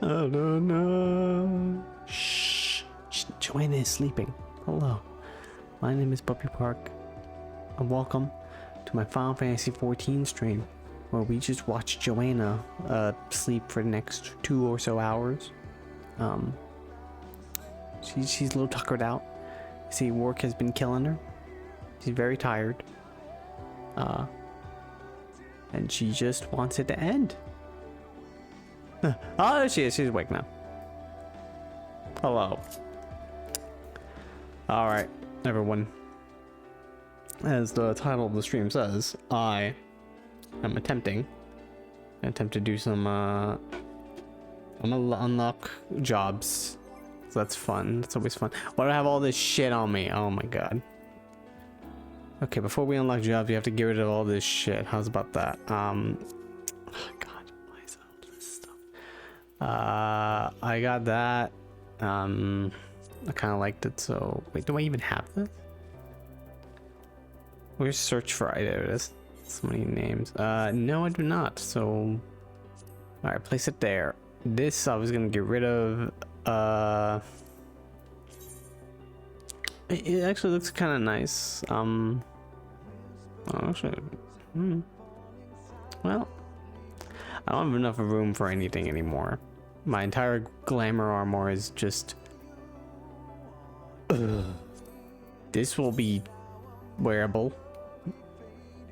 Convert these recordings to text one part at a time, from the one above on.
Oh no, no. Shh. Joanna is sleeping. Hello. My name is Puppy Park. And welcome to my Final Fantasy XIV stream, where we just watch Joanna sleep for the next 2 or so hours. She's a little tuckered out. See, work has been killing her. She's very tired. And she just wants it to end. Oh, she is. She's awake now. Hello. Alright, everyone. As the title of the stream says, I am attempting to do some, I'm gonna unlock jobs. So that's fun. That's always fun. Why do I have all this shit on me? Oh my god. Okay, before we unlock jobs, you have to get rid of all this shit. How's about that? Oh god, why is all this stuff? I got that. I kind of liked it, so... Wait, do I even have this? Where's search for... There it is. So many names. No, I do not, so... Alright, place it there. This I was gonna get rid of. It actually looks kind of nice. Actually... Well... I don't have enough room for anything anymore. My entire glamour armor is just... This will be wearable.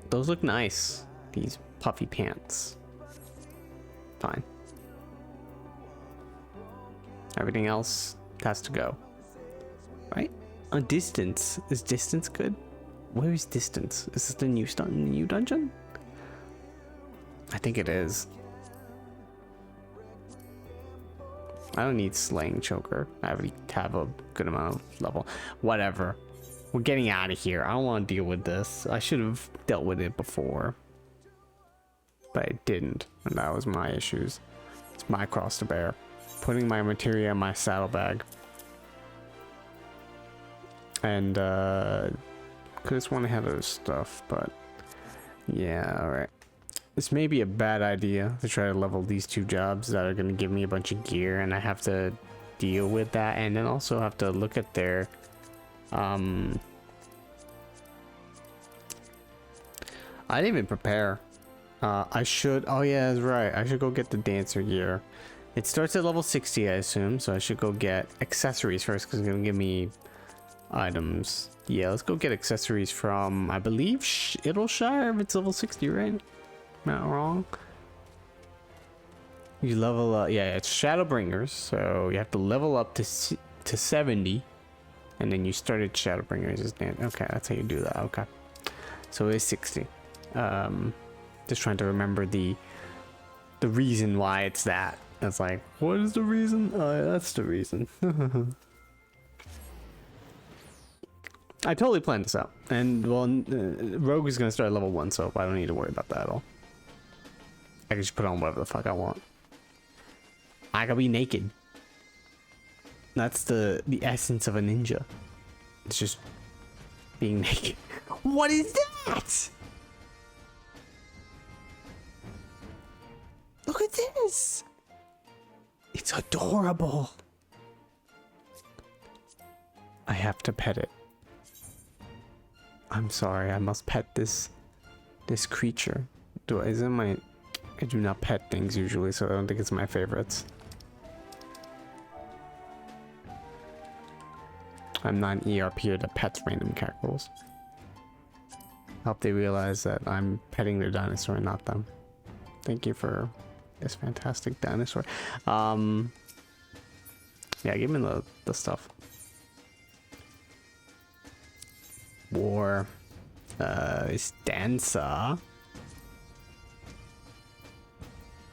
Those look nice. These puffy pants. Fine. Everything else has to go. Right? On distance. Is distance good? Where is distance? Is this the new dungeon? I think it is. I don't need slaying choker. I already have a good amount of level. Whatever. We're getting out of here. I don't want to deal with this. I should have dealt with it before. But I didn't. And that was my issues. It's my cross to bear. Putting my materia in my saddlebag. And could have sworn I had other stuff, but yeah, alright. This may be a bad idea to try to level these 2 jobs that are going to give me a bunch of gear, and I have to deal with that, and then also have to look at their I didn't even prepare. I should, oh yeah, that's right, I should go get the dancer gear. It starts at level 60, I assume, so I should go get accessories first, because it's going to give me items. Yeah, let's go get accessories from, I believe, Shire, if it's level 60, right? Not wrong. You level up, yeah, it's Shadowbringers, so you have to level up to 70, and then you started Shadowbringers. Okay, that's how you do that. Okay, so it's 60. Just trying to remember the reason why it's that. It's like, what is the reason? Oh, yeah, that's the reason. I totally planned this out, and well, Rogue is gonna start at level 1, so I don't need to worry about that at all. I can just put on whatever the fuck I want. I can be naked. That's the essence of a ninja. It's just being naked. What is that? Look at this. It's adorable. I have to pet it. I'm sorry, I must pet this creature. I do not pet things usually, so I don't think it's my favorites. I'm not an ERP that pets random cackerels. I hope they realize that I'm petting their dinosaur and not them. Thank you for this fantastic dinosaur. Yeah, give me the stuff. War. It's dancer.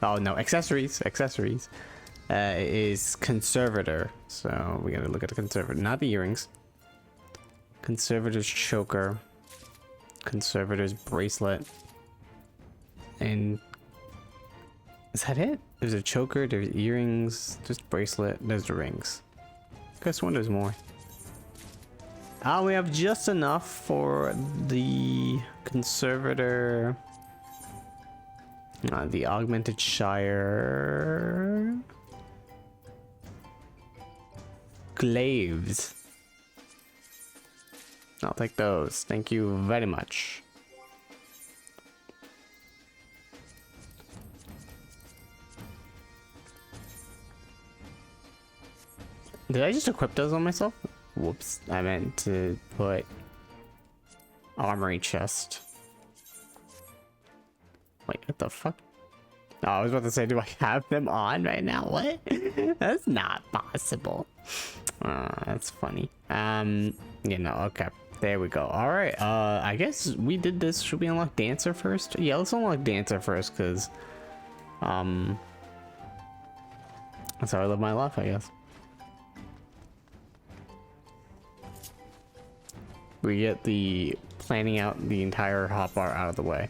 Oh no, accessories. Is conservator. So we gotta look at the conservator, not the earrings. Conservator's choker. Conservator's bracelet. And is that it? There's a choker, there's earrings, there's bracelet, there's the rings. I guess one there's more. We have just enough for the conservator. The augmented Shire. glaives. I'll take those. Thank you very much. Did I just equip those on myself? Whoops, I meant to put armory chest. Wait, what the fuck? Oh, I was about to say, do I have them on right now? What? That's not possible. That's funny. You know, okay. There we go. All right. I guess we did this. Should we unlock Dancer first? Yeah, let's unlock Dancer first, because that's how I live my life, I guess. We get the planning out the entire hotbar out of the way.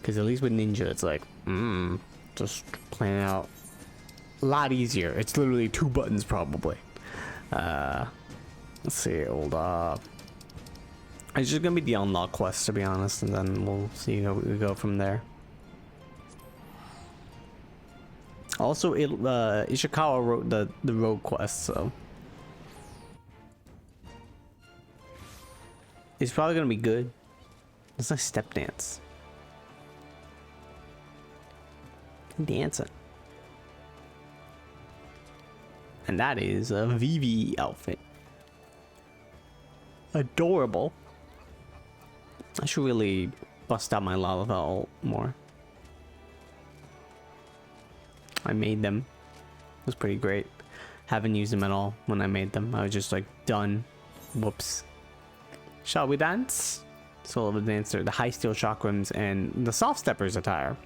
Because at least with Ninja, it's like, just plan out a lot easier. It's literally 2 buttons, probably. Let's see, hold up. It's just gonna be the unlock quest, to be honest, and then we'll see how we go from there. Also, Ishikawa wrote the road quest, so it's probably gonna be good. It's like step dance. Dancing. And that is a Vivi outfit. Adorable. I should really bust out my Lalavel more. I made them. It was pretty great. Haven't used them at all when I made them. I was just like, done. Whoops. Shall we dance? Soul of a Dancer, the high steel chakrams, and the soft steppers attire.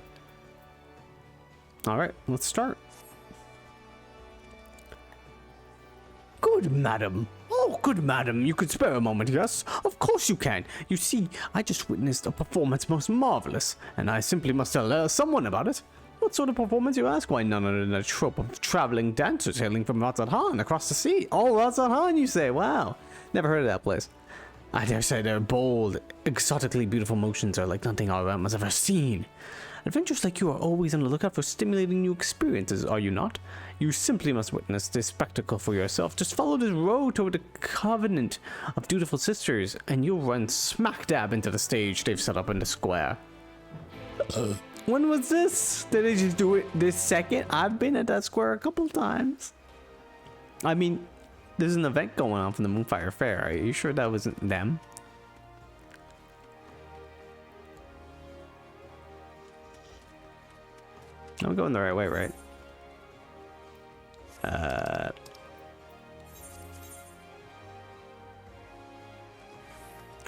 Alright, let's start. Good madam. Oh, good madam. You could spare a moment, yes? Of course you can. You see, I just witnessed a performance most marvelous, and I simply must tell someone about it. What sort of performance, you ask? Why, none other than a troupe of traveling dancers hailing from Razathan across the sea. Oh, Razathan, you say? Wow. Never heard of that place. I dare say their bold, exotically beautiful motions are like nothing our realm has ever seen. Adventures like you are always on the lookout for stimulating new experiences, are you not? You simply must witness this spectacle for yourself. Just follow this road toward the covenant of dutiful sisters, and you'll run smack dab into the stage they've set up in the square. When was this? Did they just do it this second? I've been at that square a couple times. I mean, there's an event going on from the Moonfire Fair. Are you sure that wasn't them? I'm going the right way, right?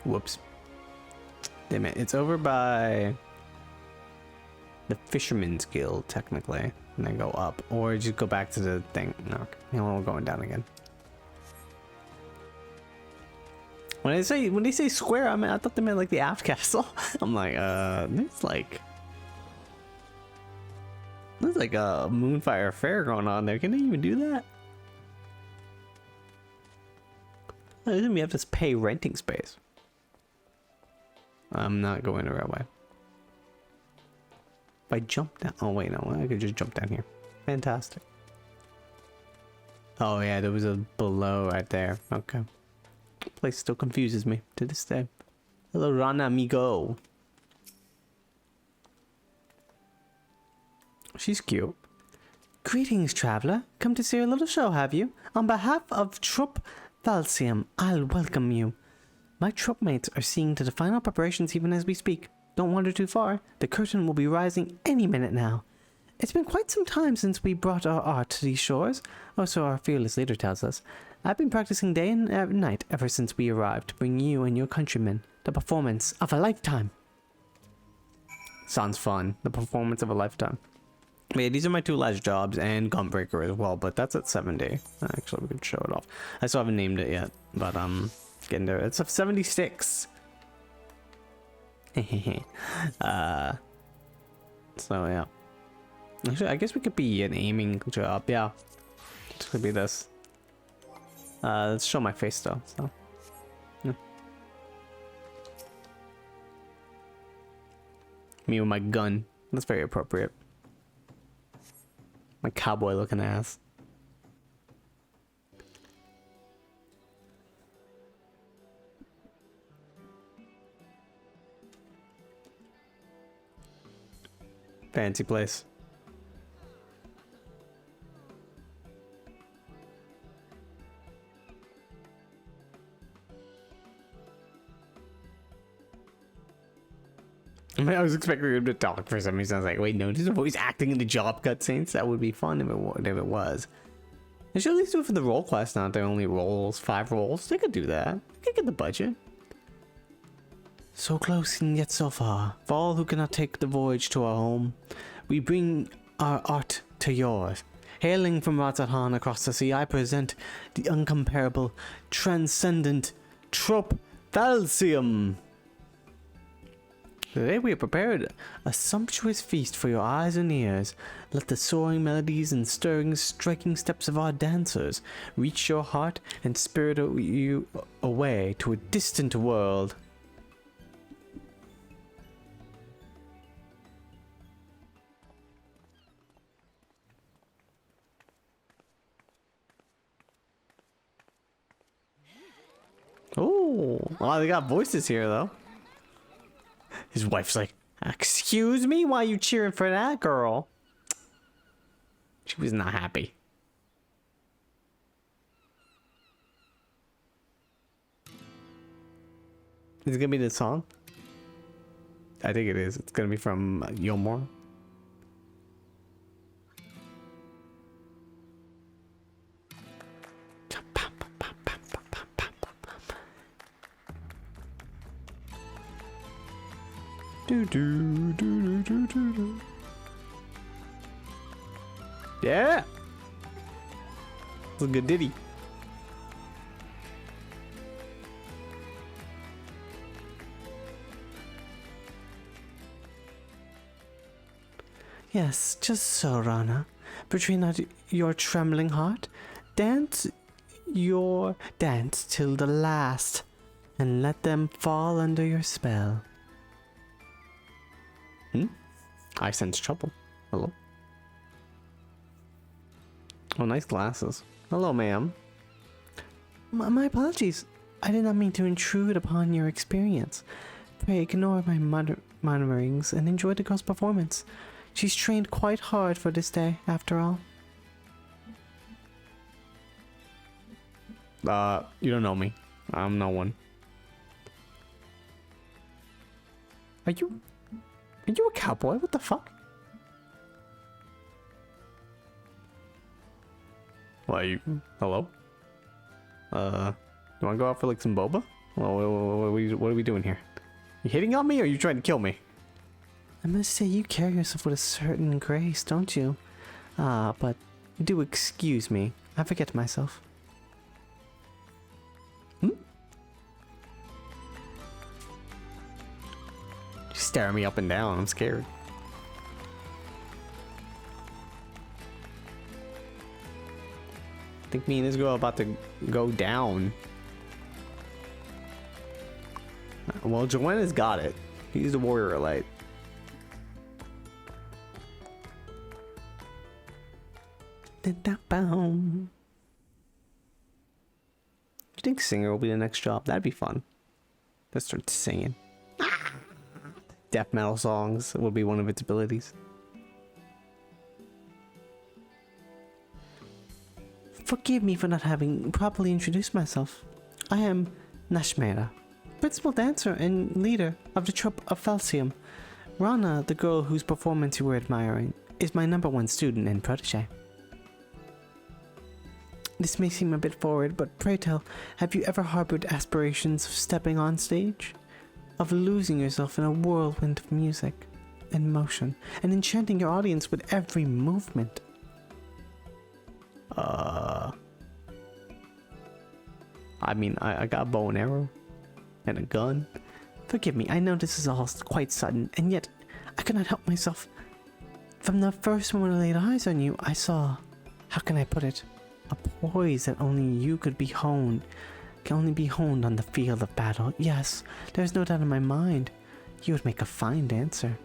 Whoops. Damn it. It's over by the Fisherman's Guild, technically. And then go up. Or just go back to the thing. No, we're going down again. When they say square, I thought they meant like the Aft Castle. I'm like, there's like a Moonfire Fair going on there. Can they even do that? Then we have to pay renting space. I'm not going the right way. If I jump down, oh wait, no, I could just jump down here. Fantastic. Oh yeah, there was a below right there. Okay. Place still confuses me to this day. Hello, Rana amigo. She's cute. Greetings, traveler. Come to see a little show, have you? On behalf of Trupp Valsium, I'll welcome you. My troop mates are seeing to the final preparations even as we speak. Don't wander too far. The curtain will be rising any minute now. It's been quite some time since we brought our art to these shores, or so our fearless leader tells us. I've been practicing day and night ever since we arrived to bring you and your countrymen the performance of a lifetime. Sounds fun. The performance of a lifetime. Yeah, these are my 2 last jobs and Gunbreaker as well, but that's at 70. Actually, we can show it off. I still haven't named it yet, but getting there. It's a 76. So yeah. Actually, I guess we could be an aiming job. Yeah, it could be this. Let's show my face though. So, yeah. Me with my gun. That's very appropriate. My cowboy looking ass. Fancy place. I mean, I was expecting him to talk for some reason. I was like, wait, no, this is a voice acting in the job cutscenes. That would be fun if it was. They should at least do it for the role quest, not their only roles. 5 roles. They could do that. They could get the budget. So close and yet so far. For all who cannot take the voyage to our home, we bring our art to yours. Hailing from Ratzathan across the sea, I present the incomparable, transcendent Trop Falsium. Today we have prepared a sumptuous feast for your eyes and ears. Let the soaring melodies and stirring, striking steps of our dancers reach your heart and spirit you away to a distant world. Oh, well, they got voices here though. His wife's like, excuse me? Why are you cheering for that girl? She was not happy. Is it gonna be the song? I think it is. It's gonna be from Yomor. Do, do, do, do, do, do. Yeah, it's a good ditty. Yes, just so, Rana. Between not your trembling heart, dance your dance till the last, and let them fall under your spell. I sense trouble. Hello? Oh, nice glasses. Hello, ma'am. My apologies. I did not mean to intrude upon your experience. Pray ignore my murmurings and enjoy the girl's performance. She's trained quite hard for this day, after all. You don't know me. I'm no one. Are you a cowboy? What the fuck? Why you? Hello? You wanna go out for like some boba? Well, what are we doing here? You hitting on me or are you trying to kill me? I must say you carry yourself with a certain grace, don't you? But do excuse me. I forget myself. She's staring me up and down. I'm scared. I think me and this girl are about to go down. Well, Joanna's got it. He's the warrior light. You think singer will be the next job? That'd be fun. Let's start singing. Death metal songs will be one of its abilities. Forgive me for not having properly introduced myself. I am Nashmera, principal dancer and leader of the troupe of Falsium. Rana, the girl whose performance you were admiring, is my #1 student and protege. This may seem a bit forward, but pray tell, have you ever harbored aspirations of stepping on stage? Of losing yourself in a whirlwind of music and motion, and enchanting your audience with every movement? I mean, I got a bow and arrow and a gun. Forgive me, I know this is all quite sudden, and yet I could not help myself. From the first moment I laid eyes on you, I saw, how can I put it, a poise that only you could be honed, can only be honed on the field of battle. Yes, there's no doubt in my mind, you would make a fine dancer.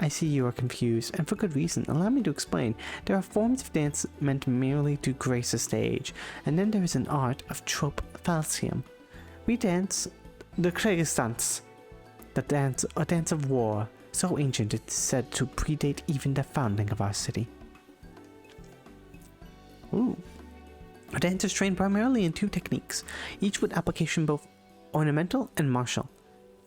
I see you are confused, and for good reason. Allow me to explain. There are forms of dance meant merely to grace a stage, and then there is an art of trope falsium. We dance the Kriegsdance, a dance of war, so ancient it's said to predate even the founding of our city. Ooh. Our dancers train primarily in 2 techniques, each with application both ornamental and martial.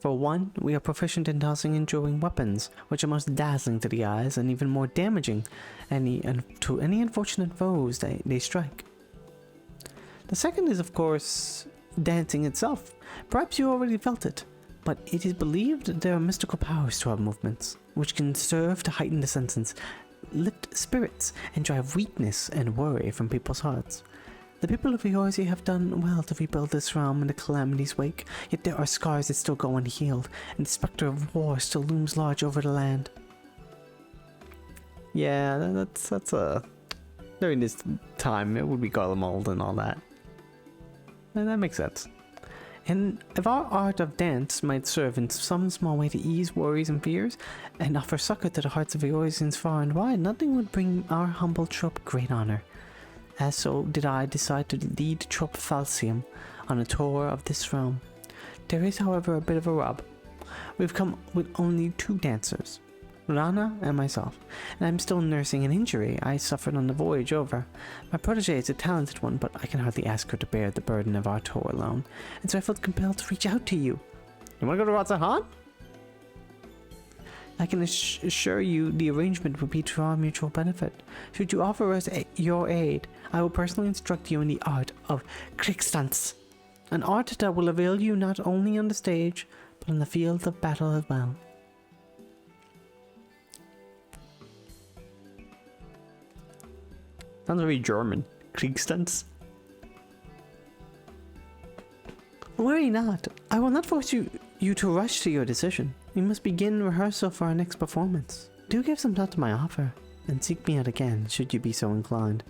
For one, we are proficient in tossing and throwing weapons, which are most dazzling to the eyes and even more damaging to any unfortunate foes they strike. The second is, of course, dancing itself. Perhaps you already felt it, but it is believed there are mystical powers to our movements, which can serve to heighten the senses, lift spirits, and drive weakness and worry from people's hearts. The people of Eorzea have done well to rebuild this realm in the calamity's wake, yet there are scars that still go unhealed, and the specter of war still looms large over the land. Yeah, that's during this time, it would be Garlemald and all that. And that makes sense. And if our art of dance might serve in some small way to ease worries and fears, and offer succor to the hearts of Eorzeans far and wide, nothing would bring our humble trope great honor. As so did I decide to lead Trope Falcium on a tour of this realm. There is, however, a bit of a rub. We've come with only 2 dancers, Rana and myself, and I'm still nursing an injury I suffered on the voyage over. My protege is a talented one, but I can hardly ask her to bear the burden of our tour alone, and so I felt compelled to reach out to you. You want to go to Ratzahan? I can assure you the arrangement would be to our mutual benefit. Should you offer us your aid, I will personally instruct you in the art of Kriegstanz, an art that will avail you not only on the stage, but on the field of battle as well. Sounds very German. Kriegstanz. Worry not. I will not force you to rush to your decision. We must begin rehearsal for our next performance. Do give some thought to my offer, and seek me out again, should you be so inclined.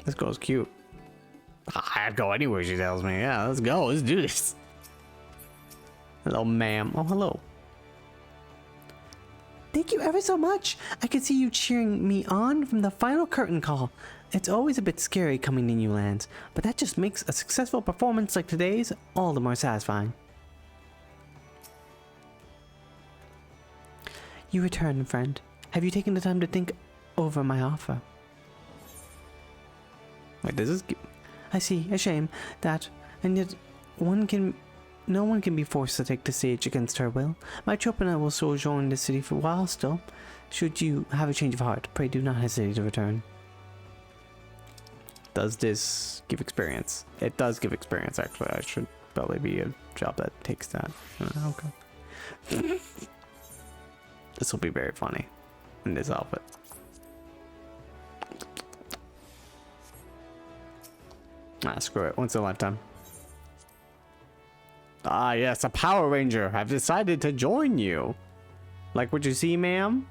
This girl's cute. I'd go anywhere she tells me. Yeah, let's go. Let's do this. Hello, ma'am. Oh, hello. Thank you ever so much. I could see you cheering me on from the final curtain call. It's always a bit scary coming to new lands, but that just makes a successful performance like today's all the more satisfying. You return, friend. Have you taken the time to think over my offer? Wait, this is... I see. A shame that, and yet no one can be forced to take the stage against her will. My troop and I will sojourn the city for a while still. Should you have a change of heart, pray do not hesitate to return. Does this give experience? It does give experience, actually. I should probably be a job that takes that. Okay. This will be very funny in this outfit. Ah, screw it. Once in a lifetime. Ah, yes, a Power Ranger. I've decided to join you. Like what you see, ma'am?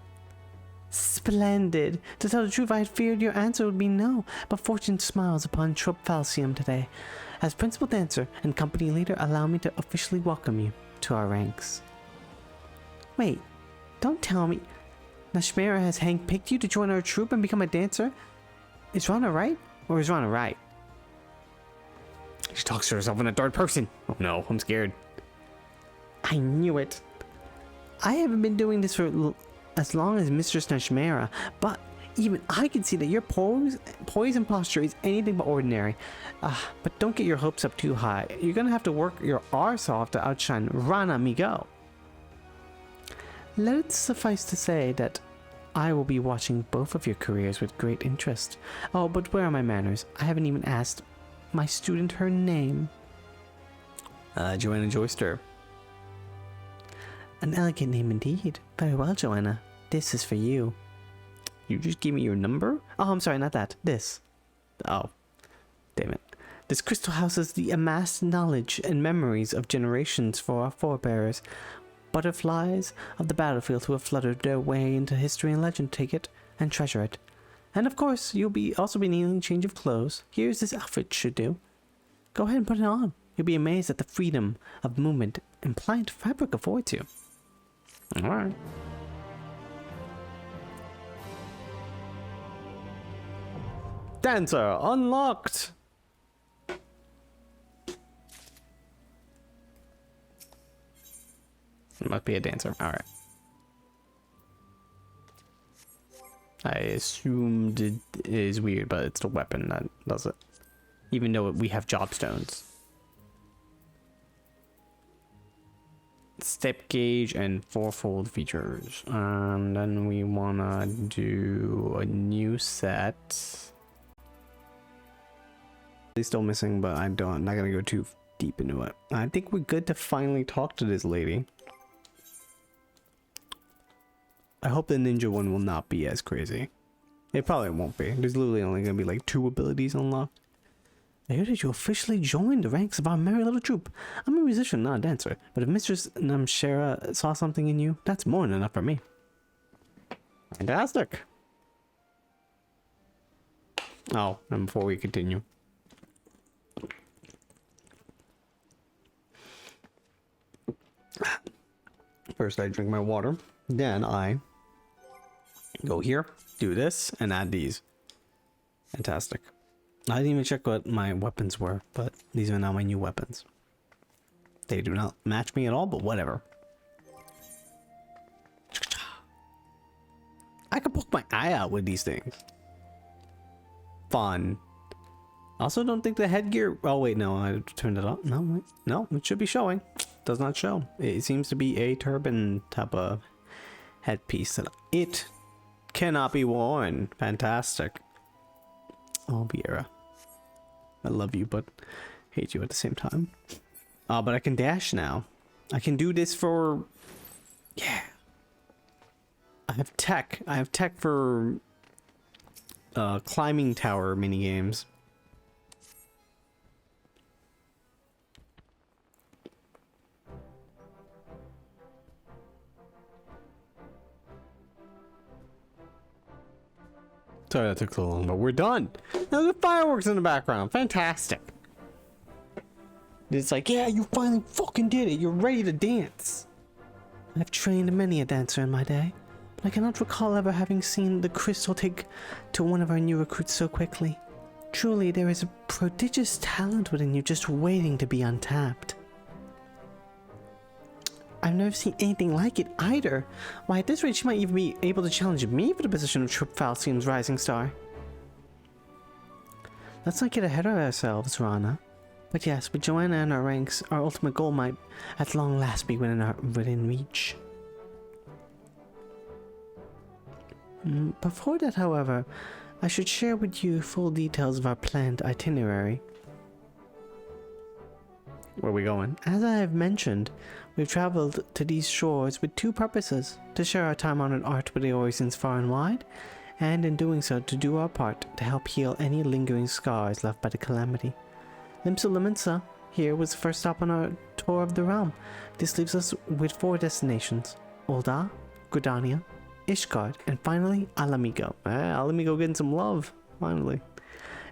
Splendid. To tell the truth, I had feared your answer would be no, but fortune smiles upon Trope Falcium today. As principal dancer and company leader, allow me to officially welcome you to our ranks. Wait, don't tell me Nashmera has handpicked you to join our troop and become a dancer? Is Rana right? Or is Rana right? She talks to herself in the 3rd person. Oh no, I'm scared. I knew it. I haven't been doing this for as long as Mistress Nashmera, but even I can see that your poise and posture is anything but ordinary. But don't get your hopes up too high. You're gonna have to work your arse off to outshine Rana Migo. Let it suffice to say that I will be watching both of your careers with great interest. Oh, but where are my manners? I haven't even asked my student her name. Joanna Joyster. An elegant name indeed. Very well, Joanna. This is for you. You just gave me your number? Oh, I'm sorry, not that. This. Oh. Damn it. This crystal houses the amassed knowledge and memories of generations for our forebears. Butterflies of the battlefield who have fluttered their way into history and legend take it and treasure it. And of course, you'll also be needing a change of clothes. Here's this outfit should do. Go ahead and put it on. You'll be amazed at the freedom of movement and pliant fabric affords you. Alright. Dancer unlocked! It must be a dancer. Alright. I assumed it is weird, but it's the weapon that does it. Even though we have job stones. Step gauge and fourfold features. And then we wanna do a new set. He's still missing, but I'm not gonna go too deep into it. I think we're good to finally talk to this lady. I hope the ninja one will not be as crazy. It probably won't be. There's literally only gonna be like 2 abilities unlocked. I heard that you officially joined the ranks of our merry little troop. I'm a musician, not a dancer, but if Mistress Namshara saw something in you, that's more than enough for me. Fantastic. Oh, and before we continue. First I drink my water, then I go here, do this, and add these. Fantastic. I didn't even check what my weapons were, but these are now my new weapons. They do not match me at all, but whatever. I could poke my eye out with these things. Fun. Also don't think the headgear... Oh wait, no, I turned it off. No, wait, no, it should be showing. Does not show. It seems to be a turban type of headpiece that it cannot be worn. Fantastic. Oh, Viera. I love you, but hate you at the same time. But I can dash now. I can do this for... Yeah. I have tech. I have tech for climbing tower minigames. Sorry that took so long, but we're done. Now the fireworks in the background. Fantastic. It's like, yeah, you finally fucking did it. You're ready to dance. I've trained many a dancer in my day, but I cannot recall ever having seen the crystal take to one of our new recruits so quickly. Truly, there is a prodigious talent within you just waiting to be untapped. I've never seen anything like it either. Why, at this rate, she might even be able to challenge me for the position of Troop Falcium's Rising Star. Let's not get ahead of ourselves, Rana. But yes, with Joanna in our ranks, our ultimate goal might at long last be within reach. Before that, however, I should share with you full details of our planned itinerary. Where are we going? As I have mentioned, we've traveled to these shores with 2 purposes: to share our time-honored art with the Orisons far and wide, and in doing so to do our part to help heal any lingering scars left by the calamity. Limsa Limensa here was the first stop on our tour of the realm. This leaves us with 4 destinations: Ul'dah, Gridania, Ishgard, and finally Alamigo. Alamigo getting some love, finally.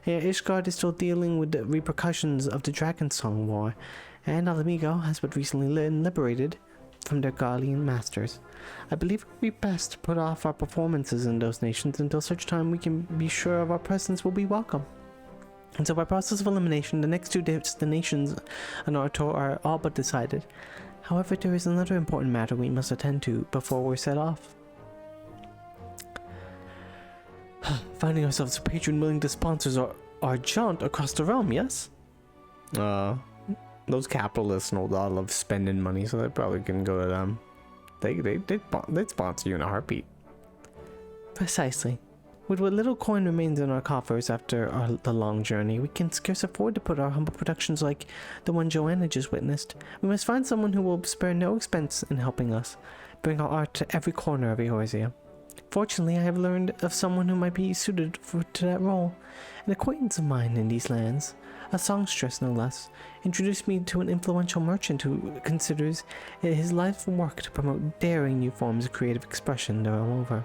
Here, Ishgard is still dealing with the repercussions of the Dragonsong War, and Alamigo has but recently been liberated from their Garlean masters. I believe it would be best to put off our performances in those nations until such time we can be sure of our presence will be welcome. And so by process of elimination, the next 2 destinations on our tour are all but decided. However, there is another important matter we must attend to before we're set off. Finding ourselves a patron willing to sponsor our jaunt across the realm, yes? Those capitalists and all that love spending money, so they probably can go to them. They'd sponsor you in a heartbeat. Precisely. With what little coin remains in our coffers after the long journey, we can scarce afford to put our humble productions like the one Joanna just witnessed. We must find someone who will spare no expense in helping us bring our art to every corner of Eorzea. Fortunately, I have learned of someone who might be suited to that role. An acquaintance of mine in these lands, a songstress no less, introduced me to an influential merchant who considers it his life work to promote daring new forms of creative expression the realm over.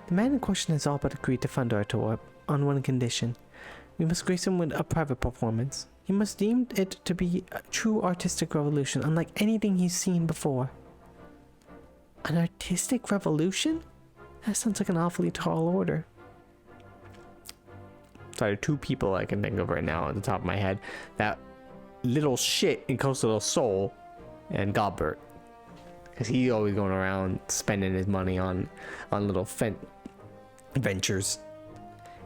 The man in question has all but agreed to fund our tour on one condition. We must grace him with a private performance. He must deem it to be a true artistic revolution, unlike anything he's seen before. An artistic revolution? That sounds like an awfully tall order. Sorry, 2 people I can think of right now at the top of my head. That little shit in Coastal del Sol and Godbert. Because he's always going around spending his money on little ventures.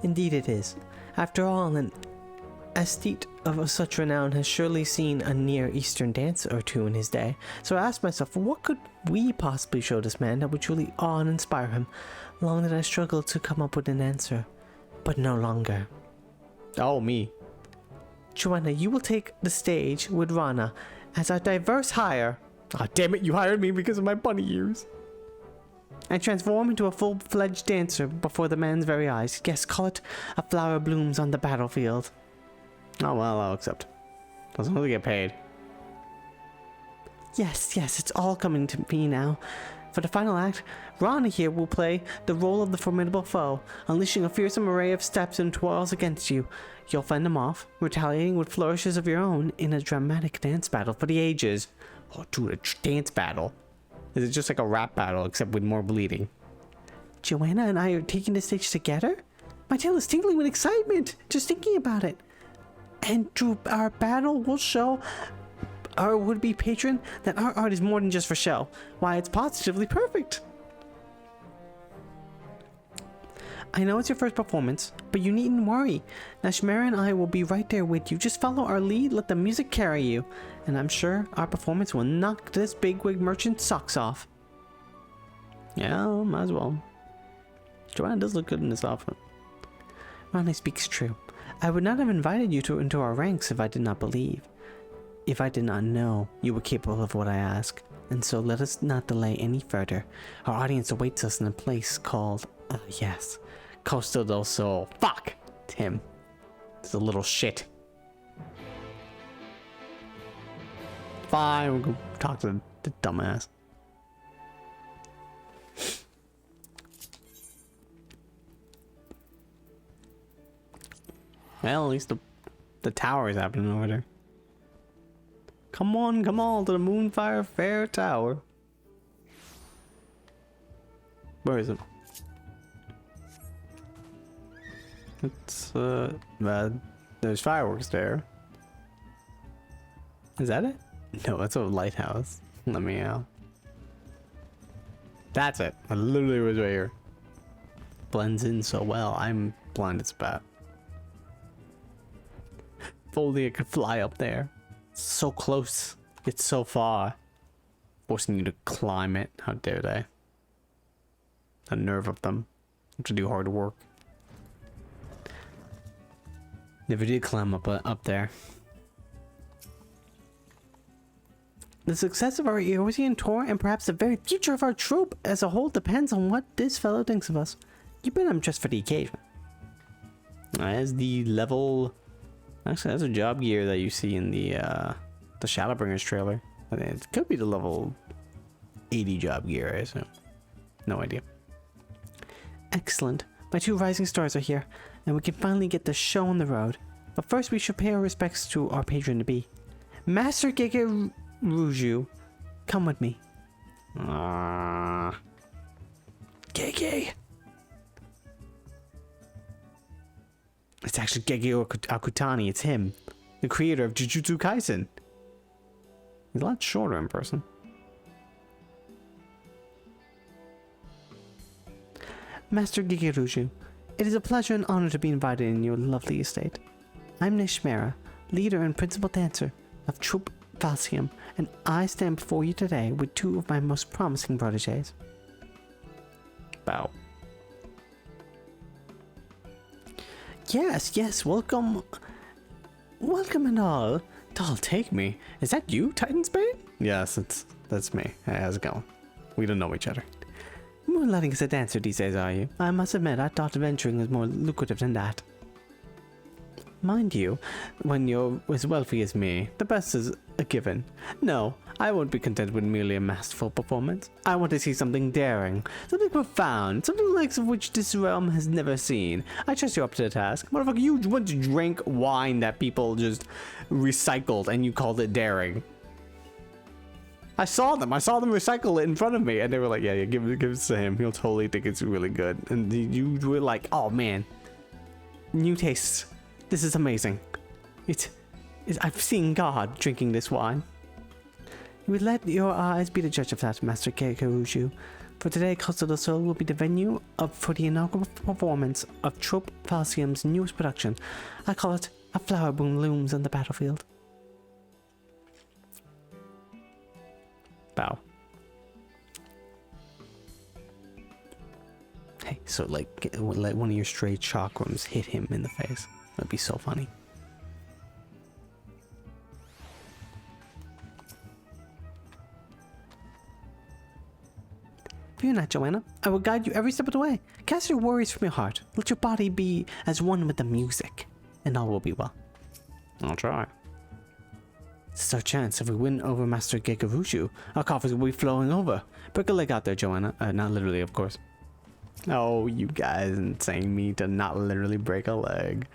Indeed it is. After all, an aesthete of such renown has surely seen a Near Eastern dance or two in his day. So I asked myself, what could we possibly show this man that would truly awe and inspire him? Long did I struggle to come up with an answer, but no longer. Oh, me. Joanna, you will take the stage with Rana as our diverse hire. Ah, damn it, you hired me because of my bunny ears. And transform into a full-fledged dancer before the man's very eyes. Yes, call it a flower blooms on the battlefield. Oh, well, I'll accept. As long as I get paid. Yes, it's all coming to me now. For the final act, Rana here will play the role of the formidable foe, unleashing a fearsome array of steps and twirls against you. You'll fend them off, retaliating with flourishes of your own in a dramatic dance battle for the ages. Oh, dude, a dance battle. Is it just like a rap battle, except with more bleeding? Joanna and I are taking the stage together? My tail is tingling with excitement, just thinking about it. And through our battle, we'll show our would-be patron that our art is more than just for show. Why, it's positively perfect. I know it's your first performance, but you needn't worry. Nashmara and I will be right there with you. Just follow our lead, let the music carry you. And I'm sure our performance will knock this bigwig merchant's socks off. Yeah, might as well. Joanna does look good in this outfit. Rana speaks true. I would not have invited you into our ranks if I did not believe. If I did not know you were capable of what I ask. And so let us not delay any further. Our audience awaits us in a place called, yes, Costa del Sol. Fuck! Tim. It's a little shit. Fine, we'll go talk to the dumbass. Well, at least the tower is happening over there. Come on to the Moonfire Fair Tower. Where is it? It's there's fireworks there. Is that it? No, that's a lighthouse. Let me out. That's it. I literally was right here. Blends in so well. I'm blind as a bat. If only I could fly up there. It's so close. It's so far. Forcing you to climb it. How dare they? The nerve of them. Have to do hard work. Never did climb up there. The success of our Eorzean tour and perhaps the very future of our troupe as a whole depends on what this fellow thinks of us. You bet I'm just for the occasion. As the level... Actually, that's a job gear that you see in the Shadowbringers trailer. I think it could be the level 80 job gear, I assume. No idea. Excellent. My two rising stars are here, and we can finally get the show on the road. But first we should pay our respects to our patron-to-be. Master Gege Ruju, come with me. Gege. It's actually Gege Akutani. It's him, the creator of Jujutsu Kaisen. He's a lot shorter in person. Master Gigeruju, it is a pleasure and honor to be invited in your lovely estate. I'm Nishmara, leader and principal dancer of Troupe Valsium, and I stand before you today with two of my most promising proteges. Bow. Yes, welcome and all. Doll, take me. Is that you, Titansbane? Yes, that's me. Hey, how's it going? We don't know each other. Moonlighting as a dancer these days, are you? I must admit, I thought adventuring was more lucrative than that. Mind you, when you're as wealthy as me, the best is a given. No, I won't be content with merely a masterful performance. I want to see something daring, something profound, something the likes of which this realm has never seen. I trust you're up to the task. Motherfucker, you went to drink wine that people just recycled and you called it daring. I saw them recycle it in front of me, and they were like, yeah, give it to him. He'll totally think it's really good. And you were like, oh man, new tastes. This is amazing. I've seen God drinking this wine. You would let your eyes be the judge of that, Master Keikaruju. For today, Costa del Sol will be the venue for the inaugural performance of Trope Falsium's newest production. I call it A Flower Bloom Looms on the Battlefield. Bow. Hey, so like one of your stray chakrams hit him in the face. That'd be so funny. Fear not, Joanna. I will guide you every step of the way. Cast your worries from your heart. Let your body be as one with the music, and all will be well. I'll try. This is our chance. If we win over Master Gegarushu, our coffers will be flowing over. Break a leg out there, Joanna. Not literally, of course. Oh, you guys insane me to not literally break a leg.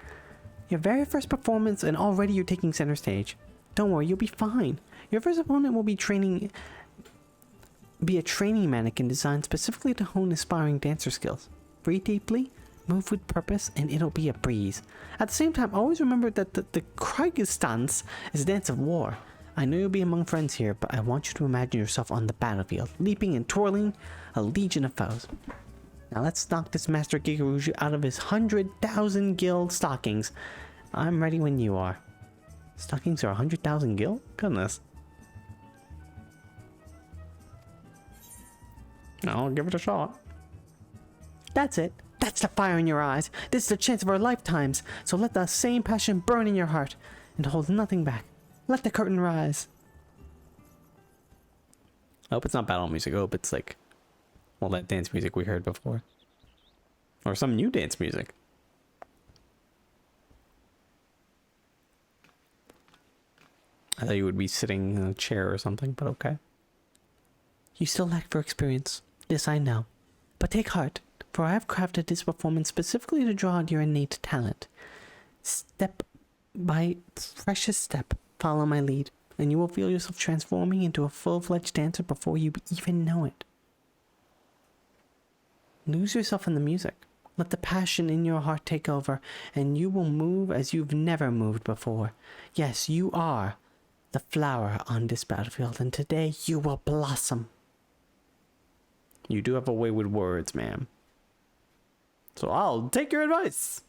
Your very first performance, and already you're taking center stage. Don't worry, you'll be fine. Your first opponent will be a training mannequin designed specifically to hone aspiring dancer skills. Breathe deeply, move with purpose, and it'll be a breeze. At the same time, always remember that the Kriegsstanz is a dance of war. I know you'll be among friends here, but I want you to imagine yourself on the battlefield, leaping and twirling a legion of foes. Now let's knock this Master Gigaruju out of his 100,000 guild stockings. I'm ready when you are. Stockings are 100,000 guild? Goodness. I'll give it a shot. That's it. That's the fire in your eyes. This is the chance of our lifetimes. So let the same passion burn in your heart and hold nothing back. Let the curtain rise. I hope it's not battle music. I hope it's like, well, that dance music we heard before. Or some new dance music. I thought you would be sitting in a chair or something, but okay. You still lack for experience. This I know. But take heart, for I have crafted this performance specifically to draw out your innate talent. Step by precious step, follow my lead, and you will feel yourself transforming into a full-fledged dancer before you even know it. Lose yourself in the music. Let the passion in your heart take over, and you will move as you've never moved before. Yes, you are the flower on this battlefield, and today you will blossom. You do have a way with words, ma'am. So I'll take your advice.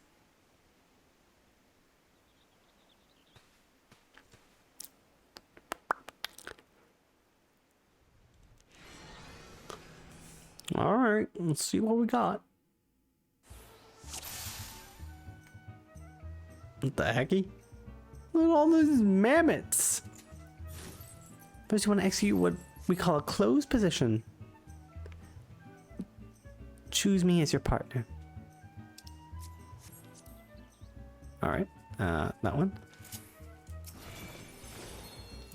All right, let's see what we got. What the hecky? Look at all these mammoths. First, you want to execute what we call a closed position. Choose me as your partner. All right, that one.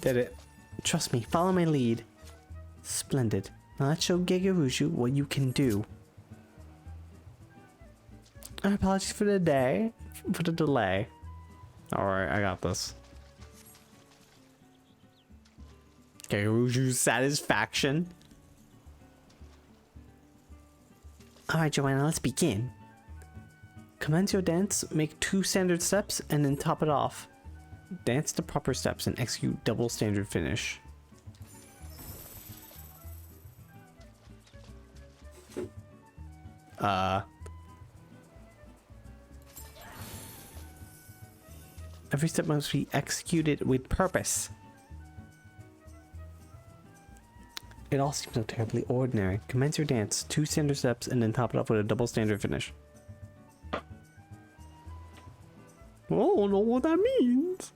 Did it. Trust me, follow my lead. Splendid. Now let's show Gegaruju what you can do. Apologies for the delay. All right, I got this. Gegaruju's satisfaction. Alright, Joanna, let's begin. Commence your dance, make 2 standard steps, and then top it off. Dance the proper steps and execute double standard finish. Every step must be executed with purpose. It all seems so terribly ordinary. Commence your dance, 2 standard steps, and then top it off with a double standard finish. I don't know what that means.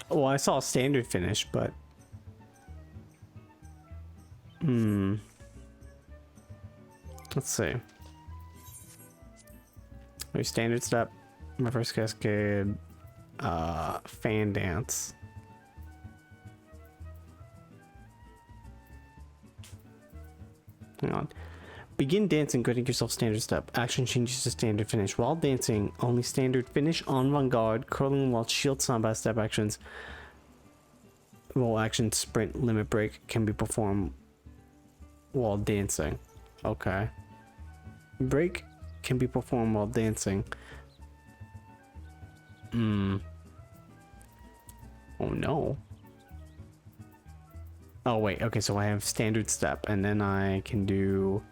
Well, I saw a standard finish, but... Let's see. My standard step, my first cascade, fan dance. Hang on. Begin dancing, granting yourself standard step. Action changes to standard finish. While dancing, only standard finish, avant-garde, curling while shield samba step actions. roll action sprint limit break can be performed while dancing. Okay. Break can be performed while dancing. Oh no. Oh wait, okay, so I have standard step and then I can do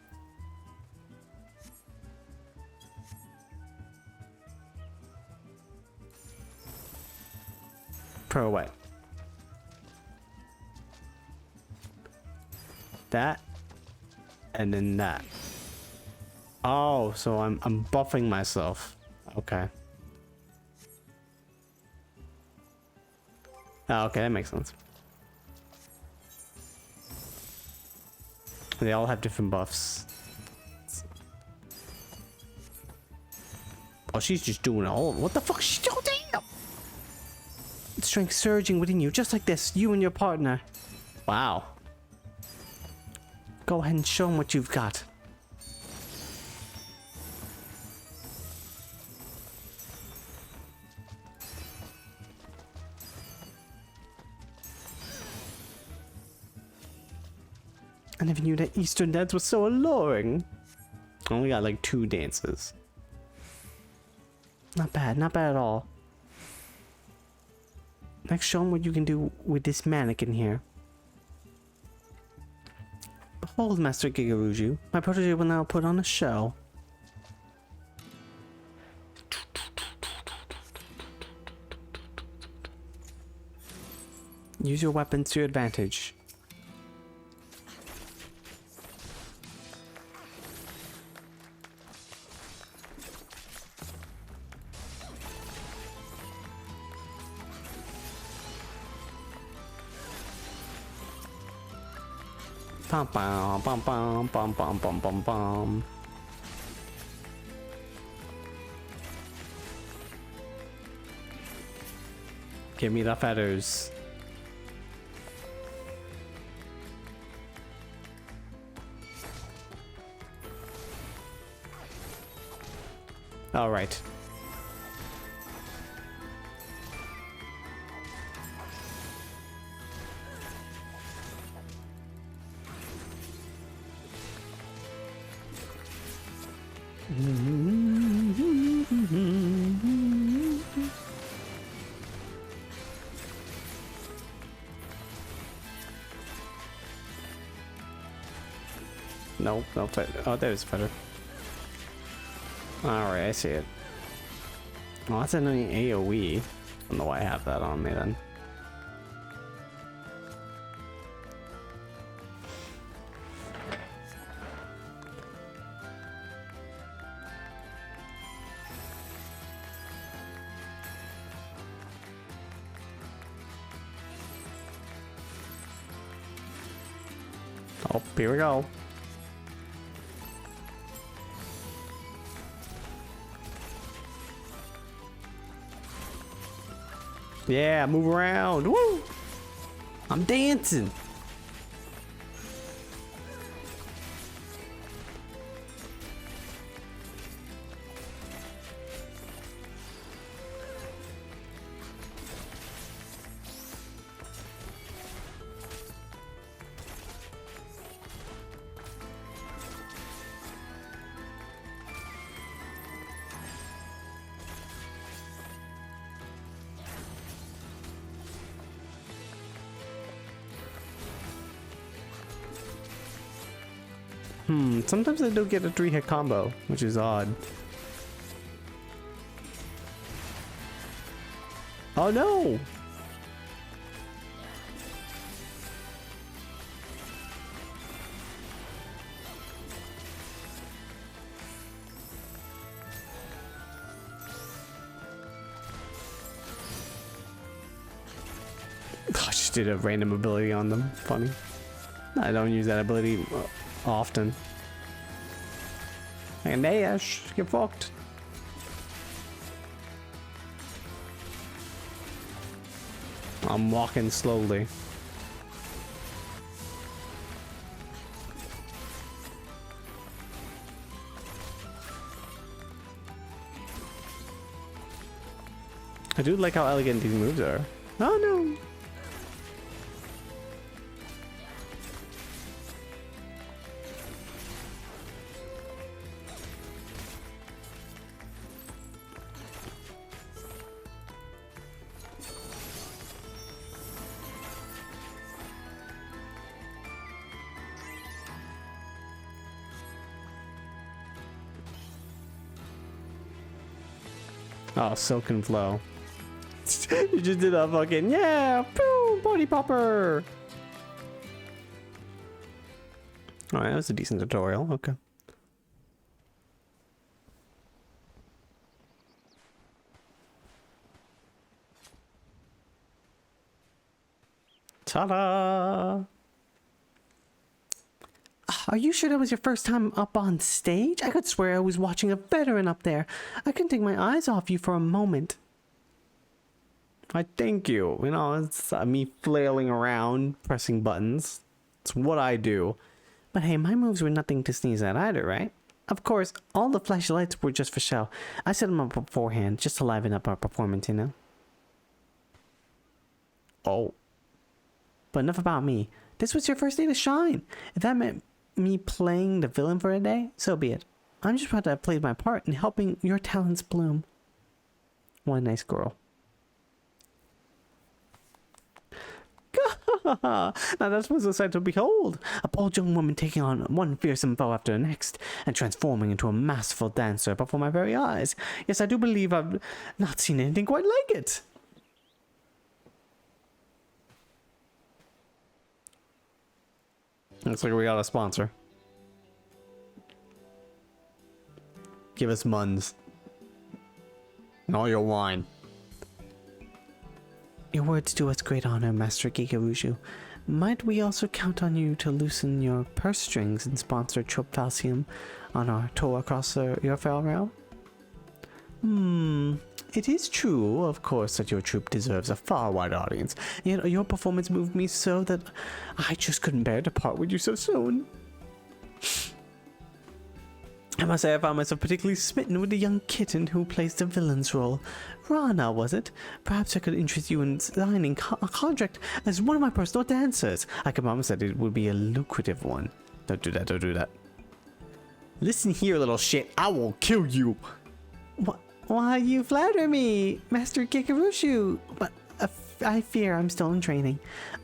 pirouette. That and then that. Oh, so I'm buffing myself. Okay. Oh, okay, that makes sense. They all have different buffs. Oh, she's just doing it all. What the fuck? She's doing? Damn! Strength surging within you, just like this. You and your partner. Wow. Go ahead and show them what you've got. I never knew that Eastern dance was so alluring. I only got like 2 dances. Not bad at all. Next, show them what you can do with this mannequin here. Behold, Master Gigaruju, my protege will now put on a show. Use your weapons to your advantage. Pam pam pam pam pam pam pam pam pam. Give me the feathers. All right. No, no, oh, there's feather. Alright, I see it. Well, that's an AoE. I don't know why I have that on me then. Oh, here we go. Yeah, move around. Woo! I'm dancing. Sometimes I do get a 3-hit combo, which is odd. Oh no! I just did a random ability on them. Funny. I don't use that ability often. And Ash, get fucked. I'm walking slowly. I do like how elegant these moves are. Oh no! Oh, Silken Flow. You just did a fucking, yeah, pew, body popper. Alright, that was a decent tutorial. Okay. Ta-da! Are you sure that was your first time up on stage? I could swear I was watching a veteran up there. I couldn't take my eyes off you for a moment. I thank you. You know, it's me flailing around, pressing buttons. It's what I do. But hey, my moves were nothing to sneeze at either, right? Of course, all the flashlights were just for show. I set them up beforehand, just to liven up our performance, you know? Oh. But enough about me. This was your first day to shine. If that meant me playing the villain for a day, so be it. I'm just proud to have played my part in helping your talents bloom. One nice girl. Now that was a sight to behold. A bold young woman taking on one fearsome foe after the next, and transforming into a masterful dancer before my very eyes. Yes, I do believe I've not seen anything quite like it. Looks like we got a sponsor. Give us muns. And all your wine. Your words do us great honor, Master Gigarushu. Might we also count on you to loosen your purse strings and sponsor Trophalcium on our tour across your fell realm? It is true, of course, that your troupe deserves a far wider audience, yet your performance moved me so that I just couldn't bear to part with you so soon. I must say I found myself particularly smitten with the young kitten who plays the villain's role. Rana, was it? Perhaps I could interest you in signing a contract as one of my personal dancers. I can promise that it would be a lucrative one. Don't do that, don't do that. Listen here, little shit. I will kill you. Why, you flatter me, Master Gigarushu. But I fear I'm still in training.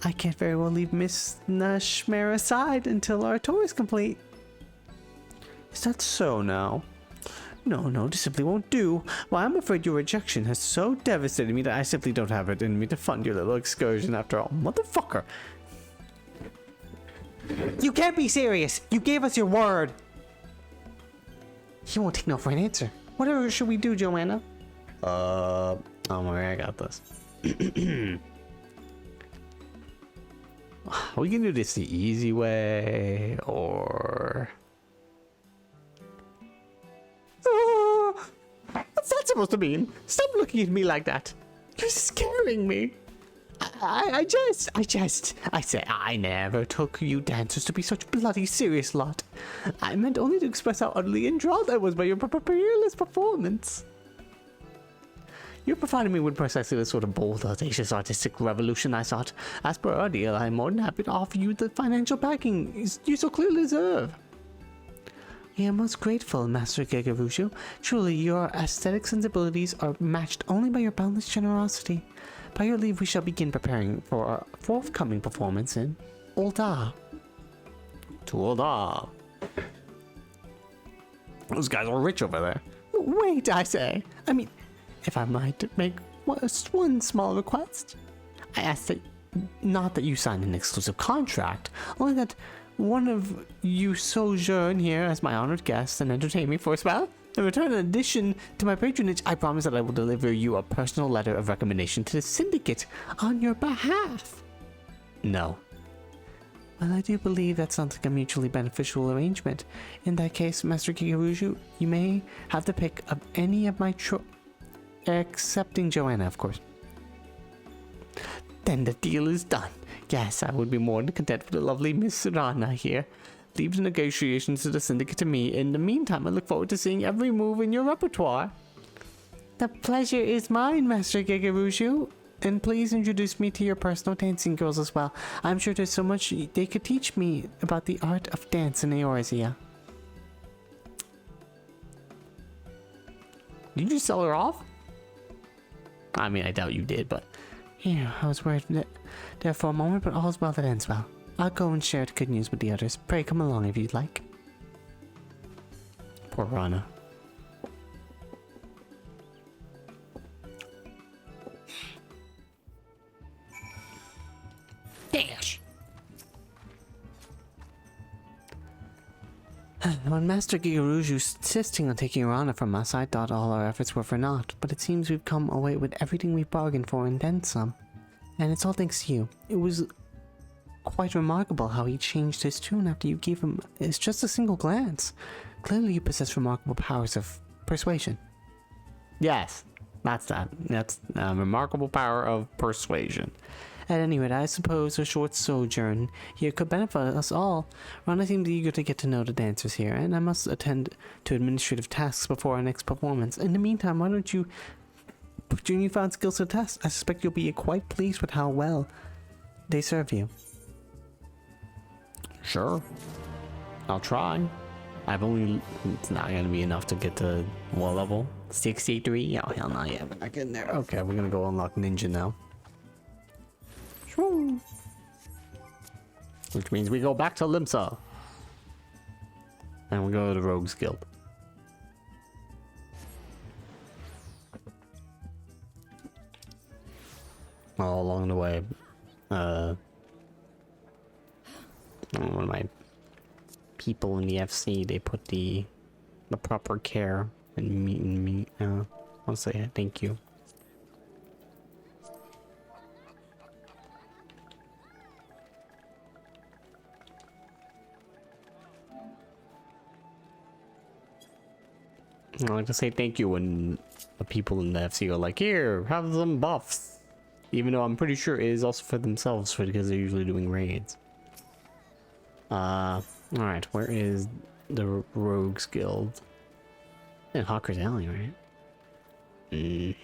I can't very well leave Miss Nashmare aside until our tour is complete. Is that so now? No, this simply won't do. Why, I'm afraid your rejection has so devastated me that I simply don't have it in me to fund your little excursion after all. Motherfucker. You can't be serious. You gave us your word. He won't take no for an answer. Whatever should we do, Joanna? Oh my, I got this. We can do this the easy way, or... What's that supposed to mean? Stop looking at me like that. You're scaring me. I say I never took you dancers to be such bloody serious lot. I meant only to express how utterly enthralled I was by your peerless performance. You provided me with precisely the sort of bold, audacious artistic revolution I sought. As per our deal, I am more than happy to offer you the financial backing you so clearly deserve. I am most grateful, Master Gigarushu. Truly, your aesthetic sensibilities are matched only by your boundless generosity. By your leave, we shall begin preparing for our forthcoming performance in Ul'dah. To Ul'dah. Those guys are rich over there. Wait, I say. I mean, if I might make one small request. I ask that, not that you sign an exclusive contract, only that one of you sojourn here as my honored guest and entertain me for a spell. In return, in addition to my patronage, I promise that I will deliver you a personal letter of recommendation to the syndicate on your behalf. No. Well, I do believe that sounds like a mutually beneficial arrangement. In that case, Master Gigarushu, you may have the pick of any of my excepting Joanna, of course. Then the deal is done. Yes, I would be more than content with the lovely Miss Rana here. Leave the negotiations to the syndicate to me. In the meantime, I look forward to seeing every move in your repertoire. The pleasure is mine, Master Gigarushu. And please introduce me to your personal dancing girls as well. I'm sure there's so much they could teach me about the art of dance in Eorzea. Did you sell her off? I mean, I doubt you did, but... Yeah, I was worried there for a moment, but all's well that ends well. I'll go and share the good news with the others. Pray come along if you'd like. Poor Rana. When Master Gigaruju insisting on taking your honor from us, I thought all our efforts were for naught, but it seems we've come away with everything we bargained for and then some. And it's all thanks to you. It was quite remarkable how he changed his tune after you gave him it's just a single glance. Clearly you possess remarkable powers of persuasion. Yes, that's that. That's remarkable power of persuasion. At any rate, I suppose a short sojourn here could benefit us all. Rana seems eager to get to know the dancers here, and I must attend to administrative tasks before our next performance. In the meantime, why don't you put your newfound skills to the test? I suspect you'll be quite pleased with how well they serve you. Sure. I'll try. It's not going to be enough to get to what level? 63? Oh, hell no, yeah, we're not getting there. Okay, we're going to go unlock Ninja now. Which means we go back to Limsa. And we go to the Rogues Guild. All along the way, one of my people in the FC, they put the proper care and me. I'll say thank you. I like to say thank you when the people in the FC are like, here, have some buffs. Even though I'm pretty sure it is also for themselves because they're usually doing raids. Alright, where is the Rogues Guild? In Hawker's Alley, right?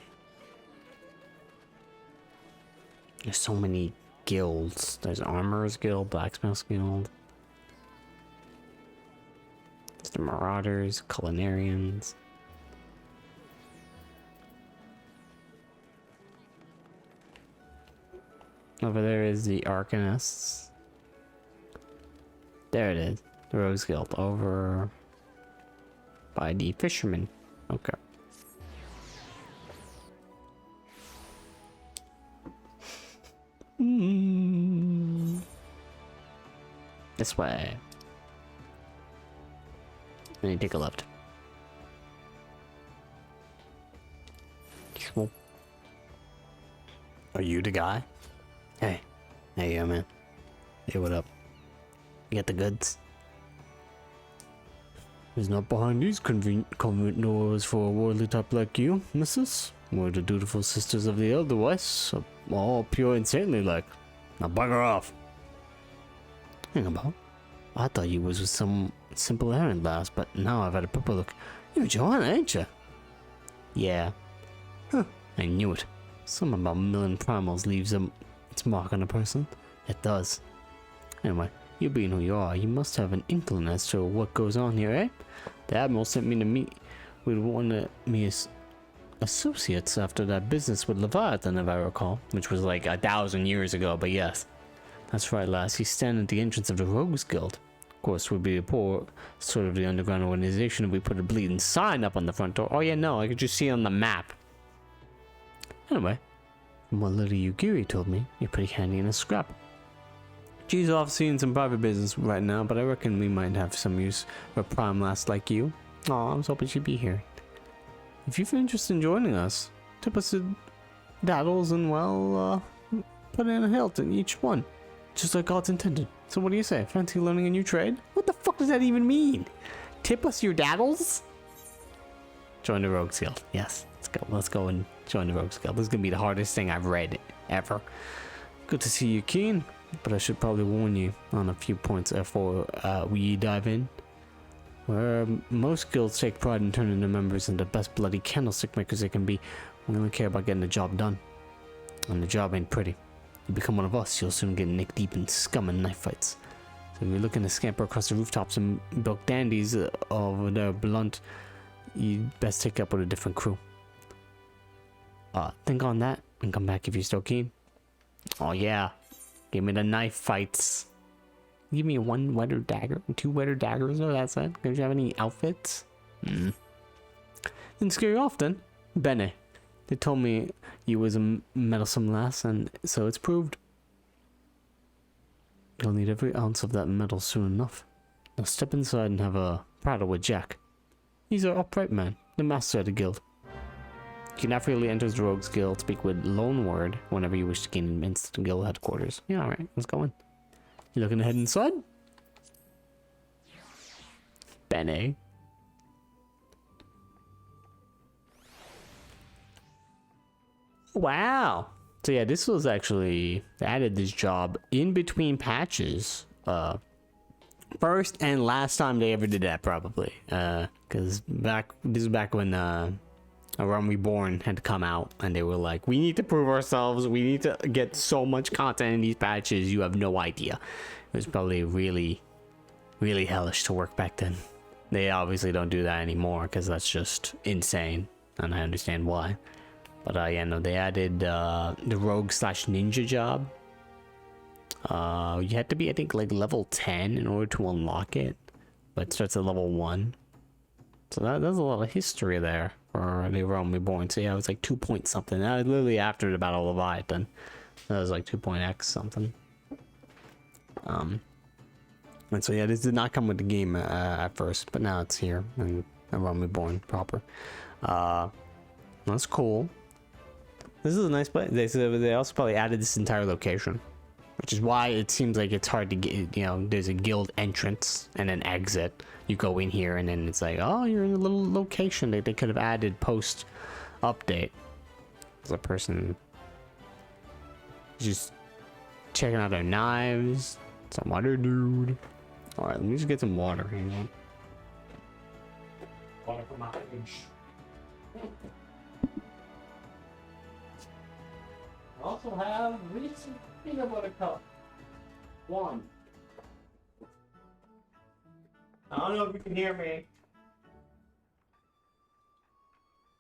There's so many guilds. There's Armorer's Guild, Blacksmith's Guild. There's the Marauders, Culinarians. Over there is the Arcanists. There it is. The Rogues Guild. Over by the Fishermen. Okay. This way. And you take a left. Are you the guy? Hey. Hey, yeah, man. Hey, what up? You got the goods? He's not behind these convent doors for a worldly type like you, missus. We're the dutiful sisters of the Elder West, all pure and saintly like. Now bugger off. Hang about. I thought you was with some simple errand last, but now I've had a proper look. You're Joanna, ain't you? Yeah. Huh, I knew it. Something about milling primals leaves its mark on a person. It does. Anyway, you being who you are, you must have an inkling as to what goes on here, eh? The Admiral sent me to meet with one of me associates after that business with Leviathan, if I recall, which was like 1,000 years ago, but yes. That's right, lass. He's standing at the entrance of the Rogues Guild. Of course, we'd be a poor sort of the underground organization if we put a bleeding sign up on the front door. Oh yeah, no, I could just see it on the map. Anyway, from what little Yugiri told me, you're pretty handy in a scrap. She's off seeing some private business right now, but I reckon we might have some use for a prime lass like you. Aw, I was hoping she'd be here. If you're interested in joining us, tip us the daddles and, well, put in a hilt in each one. Just like God's intended. So what do you say? Fancy learning a new trade? What the fuck does that even mean? Tip us your daddles? Join the Rogues Guild. Yes, let's go and join the Rogues Guild. This is gonna be the hardest thing I've read ever. Good to see you keen, but I should probably warn you on a few points before we dive in. Where most guilds take pride in turning their members into the best bloody candlestick makers they can be, we only care about getting the job done. And the job ain't pretty. You become one of us, you'll soon get neck deep in scum and knife fights. So if you're looking to scamper across the rooftops and bilk dandies over there blunt, you best take up with a different crew. Think on that and come back if you're still keen. Oh yeah, give me the knife fights. Give me one wetter dagger, 2 wetter daggers, or that's it. Don't you have any outfits? Didn't scare you off then? Bene. They told me you was a meddlesome lass, and so it's proved. You'll need every ounce of that metal soon enough. Now step inside and have a Proud of Jack. He's an upright man, the master of the guild. You can now freely enter the Rogues Guild, speak with Lone Word whenever you wish to gain admittance to guild headquarters. Yeah, alright, let's go in. You looking to head inside? Bene. Wow. So yeah, this was actually, they added this job in between patches. First and last time they ever did that, probably. Because this is back when Realm Reborn had to come out, and they were like, we need to prove ourselves, we need to get so much content in these patches, you have no idea. It was probably really, really hellish to work back then. They obviously don't do that anymore, because that's just insane, and I understand why. But yeah, no, they added the Rogue / Ninja job. You had to be, I think, like level 10 in order to unlock it, but it starts at level 1. So there's a lot of history there for the Realm Reborn. So yeah, it was like 2 point something. That was literally after the Battle of Leviathan. That was like 2.x something. And so yeah, this did not come with the game at first, but now it's here and Realm Reborn proper. That's cool. This is a nice place. They also probably added this entire location, which is why it seems like it's hard to get, you know, there's a guild entrance and an exit. You go in here and then it's like, oh, you're in a little location that they could have added post update. There's a person just checking out their knives. Some other dude. Alright, let me just get some water. Hang on. Water for my fridge. I also have recent peanut butter cup. One. I don't know if you can hear me.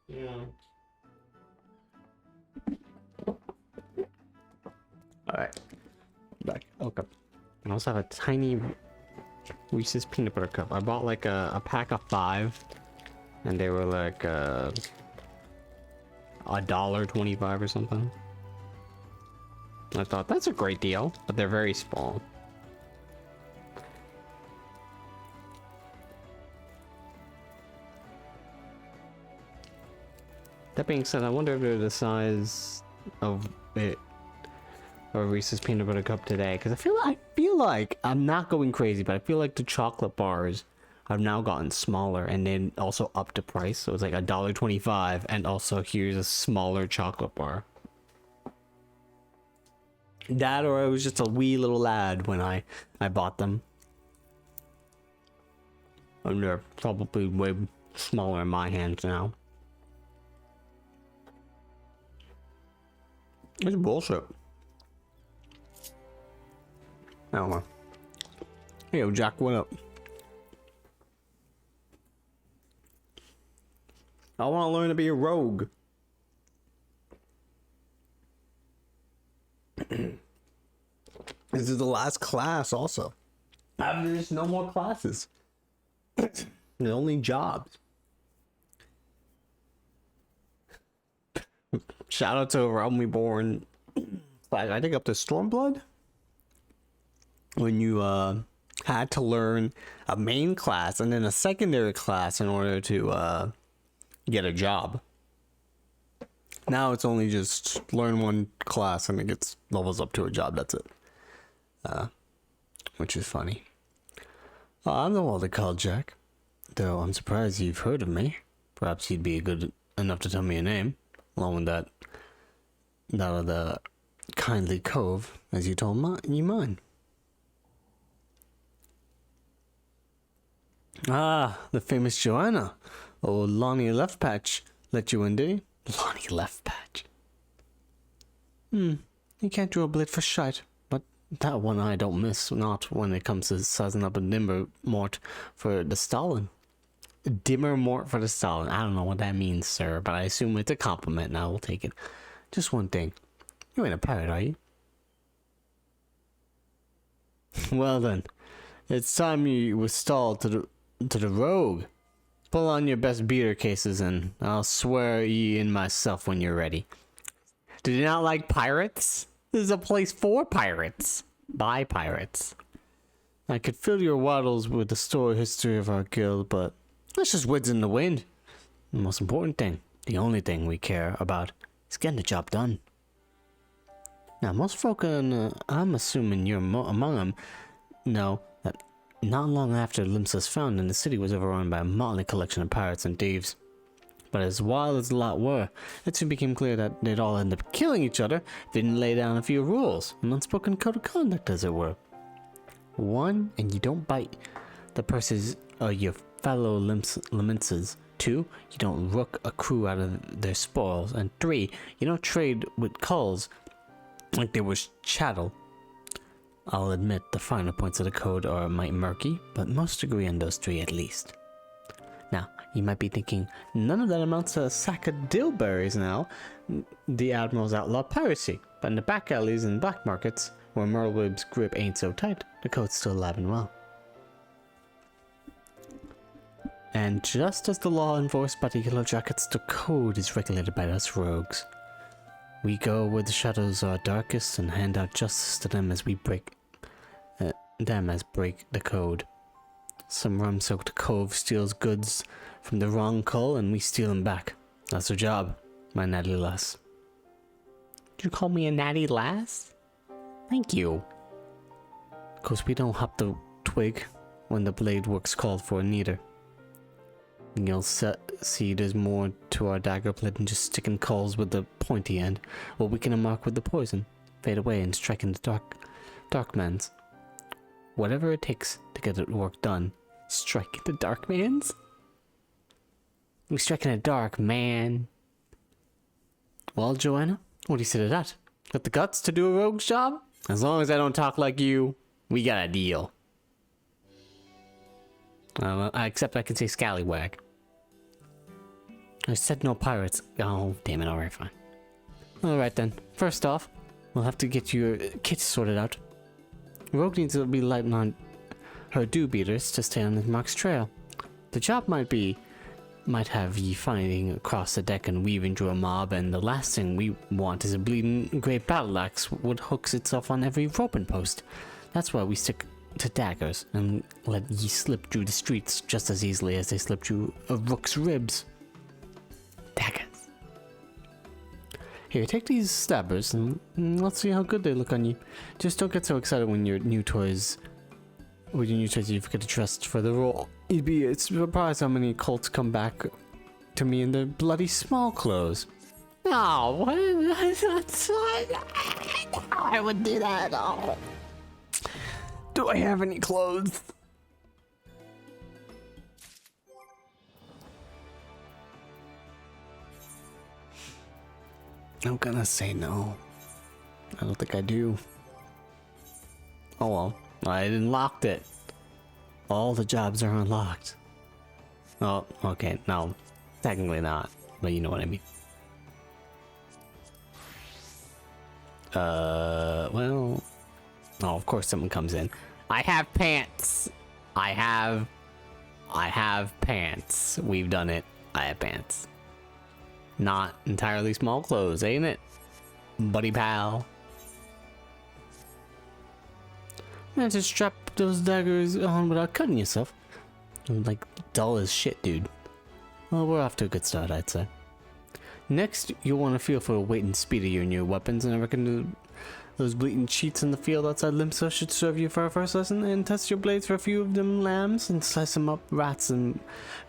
Yeah. Alright. Back. Okay. I also have a tiny Reese's peanut butter cup. I bought like a pack of 5. And they were like $1.25 or something. I thought that's a great deal, but they're very small. That being said, I wonder if they're the size of it, or Reese's peanut butter cup today, because I feel like I'm not going crazy, but I feel like the chocolate bars have now gotten smaller, and then also upped the price, so it's like $1.25, and also here's a smaller chocolate bar. That, or I was just a wee little lad when I bought them. And they're probably way smaller in my hands now. It's bullshit. I don't know. Hey, yo, Jack, what up? I want to learn to be a rogue. This is the last class also. There's no more classes. There's only jobs. Shout out to Realm Reborn. I think up to Stormblood. When you had to learn a main class and then a secondary class in order to get a job. Now it's only just learn one class and it gets levels up to a job. That's it. Which is funny. I'm the Walter called Jack. Though I'm surprised you've heard of me. Perhaps you'd be good enough to tell me a name. Along with that of the kindly cove, as you told you mine. Ah, the famous Joanna. Oh, Lonnie Leftpatch let you in, did he? Lonnie Leftpatch. You can't draw a blade for shite, but that one I don't miss, not when it comes to sizing up a dimmer mort for the Stalin. Dimmer mort for the Stalin. I don't know what that means, sir, but I assume it's a compliment and I will take it. Just one thing. You ain't a pirate, are you? Well then, it's time you were stalled to the rogue. Pull on your best beater cases and I'll swear ye in myself when you're ready. Do you not like pirates? This is a place for pirates. By pirates. I could fill your waddles with the story history of our guild, but that's just words in the wind. The most important thing, the only thing we care about, is getting the job done. Now, most folk, I'm assuming you're among them, know that not long after Limsa's founding, the city was overrun by a motley collection of pirates and thieves. But as wild as the lot were, it soon became clear that they'd all end up killing each other if they didn't lay down a few rules, an unspoken code of conduct, as it were. 1, and you don't bite the purses of your fellow Limenses. 2, you don't rook a crew out of their spoils. And 3, you don't trade with culls like they was chattel. I'll admit the finer points of the code are a mite murky, but most agree on those 3 at least. Now, you might be thinking, none of that amounts to a sack of dillberries now. The Admiral's outlawed piracy, but in the back alleys and black markets, where Merlwyb's grip ain't so tight, the code's still alive and well. And just as the law enforced by the Yellow Jackets, the code is regulated by us rogues. We go where the shadows are darkest and hand out justice to them as we break the code. Some rum-soaked cove steals goods from the wrong cull and we steal them back. That's our job, my natty lass. Did you call me a natty lass? Thank you. 'Cause we don't hop the twig when the blade work's called for neither. You'll see there's more to our dagger blade than just sticking culls with the pointy end, or weaken a mark with the poison, fade away and strike in the dark man's. Whatever it takes to get the work done, strike in the dark man's? We strike in the dark, man. Well, Joanna, what do you say to that? Got the guts to do a rogue's job? As long as I don't talk like you, we got a deal. Except I can say scallywag. I said no pirates. Oh, damn it. Alright, fine. Alright then. First off, we'll have to get your kit sorted out. Rogue needs to be lighting on her dew beaters to stay on the Mark's trail. The job might have ye finding across the deck and weaving through a mob, and the last thing we want is a bleeding great battle axe would hooks itself on every roping post. That's why we stick to daggers and let ye slip through the streets just as easily as they slip through a rook's ribs. Daggers. Here, take these stabbers and let's see how good they look on you. Just don't get so excited when your new toys you forget to trust for the role. You'd be surprised how many cults come back to me in their bloody small clothes. Oh, what? I would do that. Oh. Do I have any clothes? I'm gonna say no. I don't think I do. Oh well, I unlocked it. All the jobs are unlocked. Oh, okay, no, technically not, but you know what I mean. Well, oh, of course someone comes in. I have pants. I have pants. We've done it. I have pants. Not entirely small clothes, ain't it, buddy pal? Man, just strap those daggers on without cutting yourself. You're like dull as shit, dude. Well, we're off to a good start, I'd say. Next, you'll want to feel for the weight and speed of your new weapons, and I reckon those bleating cheats in the field outside Limsa should serve you for our first lesson, and test your blades for a few of them lambs, and slice them up rats and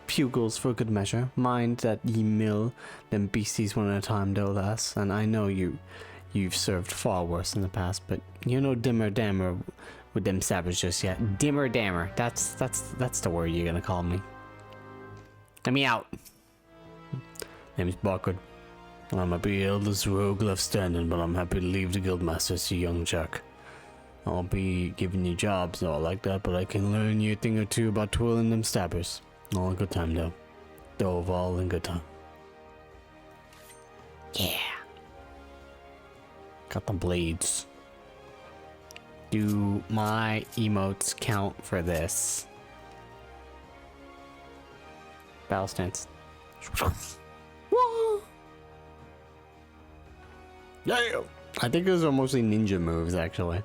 pugils for good measure. Mind that ye mill them beasties one at a time, though, lass, and I know you've served far worse in the past, but you're no dimmer dammer with them sabres just yet. Dimmer dammer, that's the word you're gonna call me. Let me out. Name's Barkwood. I'm a be eldest rogue left standing, but I'm happy to leave the guildmasters to young Jack. I'll be giving you jobs and all like that, but I can learn you a thing or two about twirling them stabbers. All in good time, though. All in good time. Yeah. Got the blades. Do my emotes count for this? Battle stance. Yeah. I think those are mostly ninja moves, actually.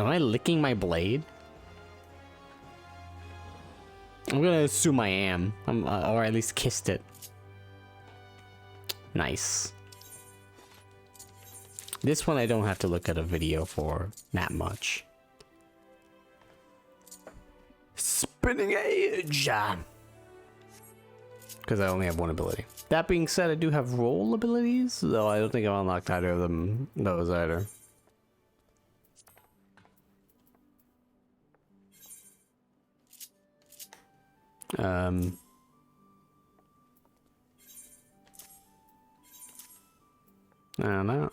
I licking my blade? I'm gonna assume I am. Or at least kissed it. Nice. This one I don't have to look at a video for that much. Spinning Age! Because I only have one ability. That being said, I do have roll abilities, though I don't think I've unlocked either of them. Those either. I don't know.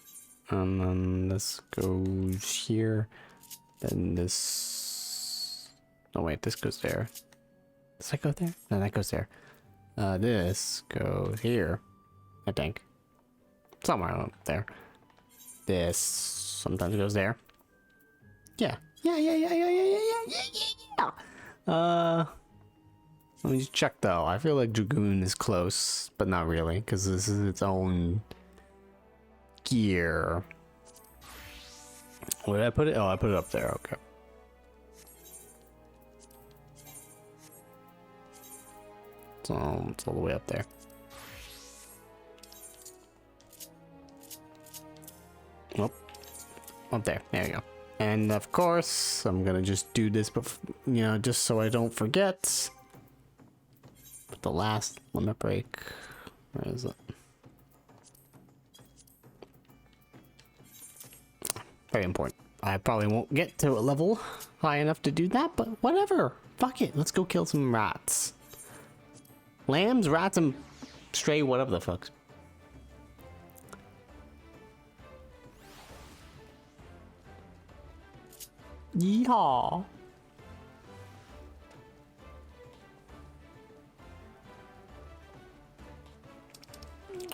And then this goes here. Then this. Oh wait, this goes there. Does that go there? No, that goes there. This goes here. I think. Somewhere up there. This sometimes goes there. Yeah. Yeah. Let me just check though. I feel like Dragoon is close, but not really, because this is its own gear. Where did I put it? Oh, I put it up there. Okay. So it's all the way up there. Oh, up there. There we go. And of course, I'm gonna just do this, just so I don't forget. But the last limit break. Where is it? Very important. I probably won't get to a level high enough to do that, but whatever. Fuck it. Let's go kill some rats. Lambs, rats, and stray, whatever the fuck. Yeehaw.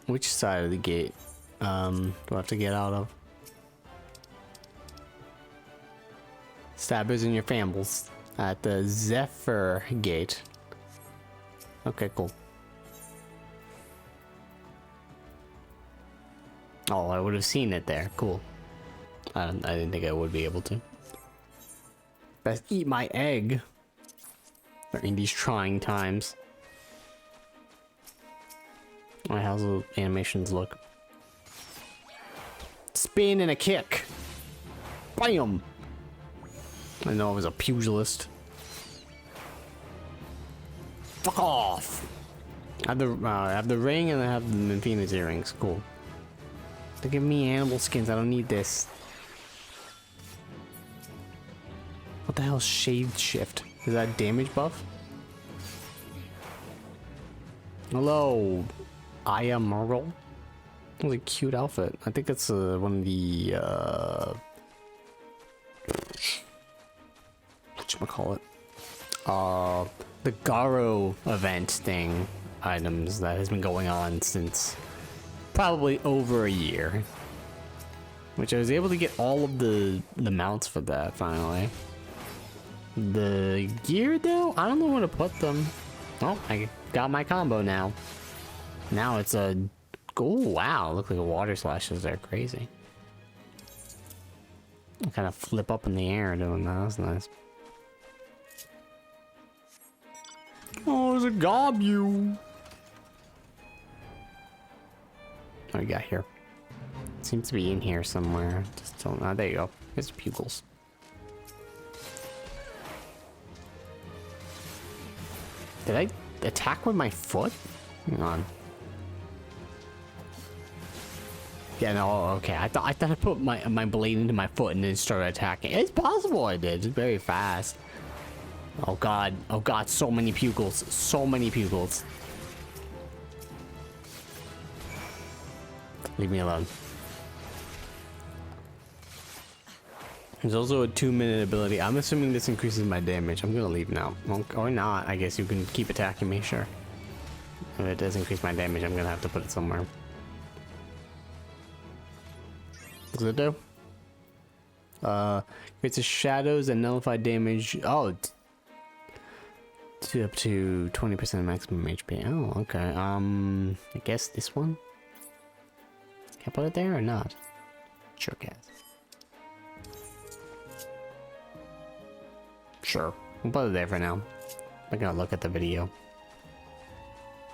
Which side of the gate do I have to get out of? Stabbers and your fambles at the Zephyr gate. Okay, cool. Oh, I would have seen it there. Cool. I didn't think I would be able to. Best eat my egg during these trying times. Alright, how's the animations look? Spin and a kick. Bam! I know I was a pugilist. Fuck off! I have the ring and I have the Memphinus earrings. Cool. They give me animal skins. I don't need this. What the hell is Shade Shift? Is that damage buff? Hello, Aya Merle. That was a cute outfit. I think it's one of the whatchamacallit? The Garo event thing items that has been going on since probably over a year. Which I was able to get all of the mounts for that finally. The gear though, I don't know where to put them. Oh, I got my combo now. Now it's a... Oh wow, look like a water slashes there, crazy. I kind of flip up in the air doing that, that's nice. Oh, there's a Gobu! What do we got here? It seems to be in here somewhere. Just don't know. There you go. There's Pugils. Did I attack with my foot? Hang on. Yeah, no, okay. I thought I put my blade into my foot and then started attacking. It's possible I did. It's very fast. Oh god. Oh god, so many Pugils. So many Pugils. Leave me alone. There's also a 2-minute ability. I'm assuming this increases my damage. I'm gonna leave now. Or not. I guess you can keep attacking me, sure. If it does increase my damage, I'm gonna have to put it somewhere. What does it do? Creates a shadows and nullified damage. Oh, to up to 20% maximum HP. Oh, okay. I guess this one. Can I put it there or not? Sure can. Sure. We'll put it there for now. I'm gonna look at the video.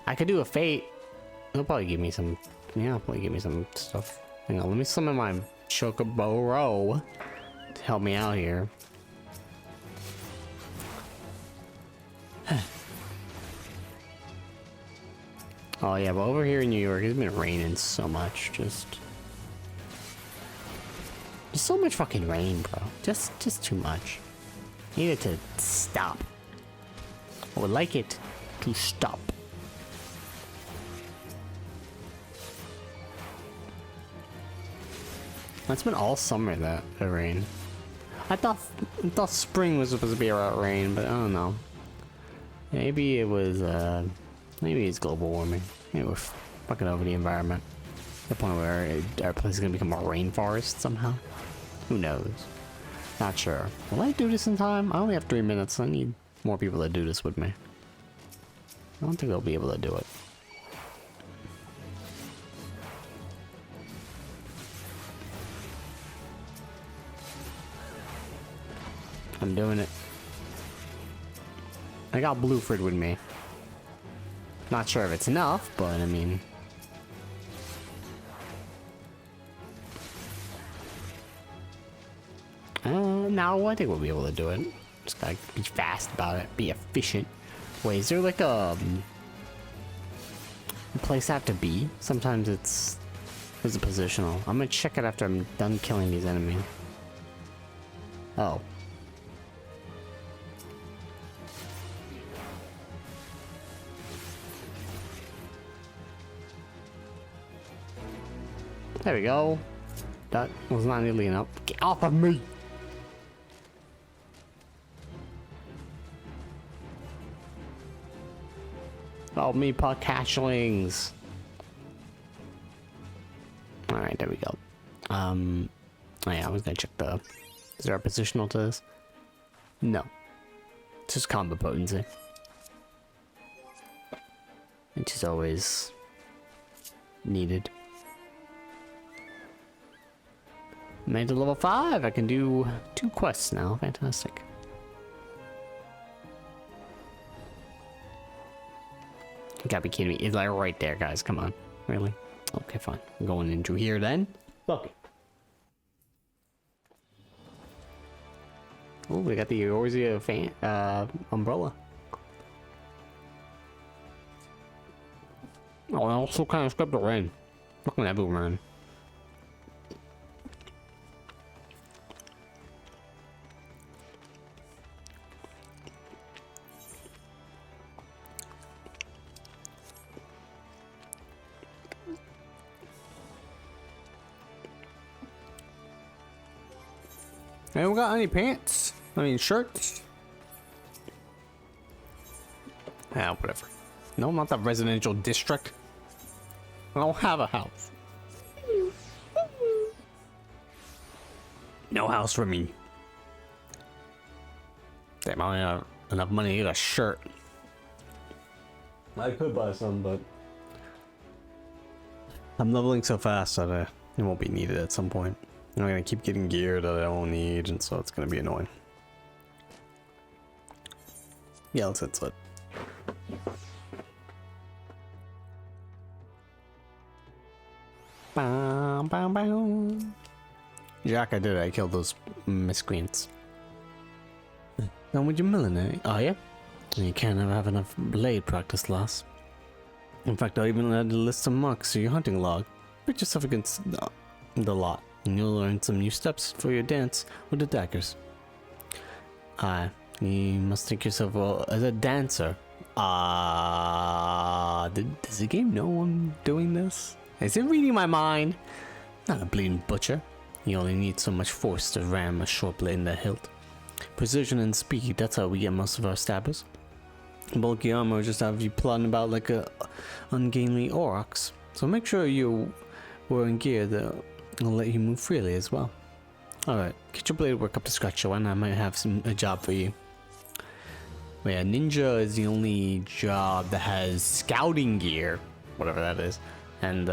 I could do a fate. It'll probably give me some. Yeah, it'll probably give me some stuff. Hang on, let me summon my Chocoboro to help me out here. Oh yeah, but over here in New York, it's been raining so much. Just so much fucking rain, bro. Just too much. Need it to stop. I would like it to stop. It's been all summer that the rain. I thought spring was supposed to be about rain, but I don't know. Maybe it was maybe it's global warming. Maybe we're fucking over the environment. To the point where our place is gonna become a rainforest somehow. Who knows? Not sure. Will I do this in time? I only have 3 minutes. I need more people to do this with me. I don't think they'll be able to do it. I'm doing it. I got Blueford with me. Not sure if it's enough, but I mean... now I think we'll be able to do it. Just gotta be fast about it, be efficient. Wait, is there like a place I have to be? Sometimes it's a positional. I'm gonna check it after I'm done killing these enemies. Oh. There we go. That was not nearly enough. Get off of me! Oh, me podcastlings. Alright, there we go. Oh yeah, I was gonna check the... Is there a positional to this? No. It's just combo potency. Which is always needed. Made to level 5. I can do 2 quests now. Fantastic. You gotta be kidding me. It's like right there, guys. Come on. Really? Okay, fine. I'm going into here then. Look. Oh, we got the Eorzea fan umbrella. Oh, I also kind of skipped the rain. Fucking everywhere, man. Anyone got any pants? I mean, shirts? Yeah, whatever. No, not the residential district. I don't have a house. No house for me. Damn, I don't have enough money to get a shirt. I could buy some, but I'm leveling so fast that it won't be needed at some point. I'm gonna keep getting gear that I don't need, and so it's gonna be annoying. Yeah, let's hit it. Bam, bam, bam. Jack, I did it. I killed those miscreants. Now with your millinery, are you? You can't ever have enough blade practice, lass. In fact, I even added a list of marks to your hunting log. Put yourself against the lot, and you'll learn some new steps for your dance with the daggers. You must think yourself well as a dancer. Does the game know I'm doing this? Is it reading my mind? Not a bleeding butcher. You only need so much force to ram a short blade in the hilt. Precision and speed, that's how we get most of our stabbers. Bulky armor just have you plodding about like a ungainly aurochs. So make sure you're wearing gear that will let you move freely as well. Alright, get your blade work up to scratch, and I might have a job for you. But yeah, ninja is the only job that has scouting gear, whatever that is. And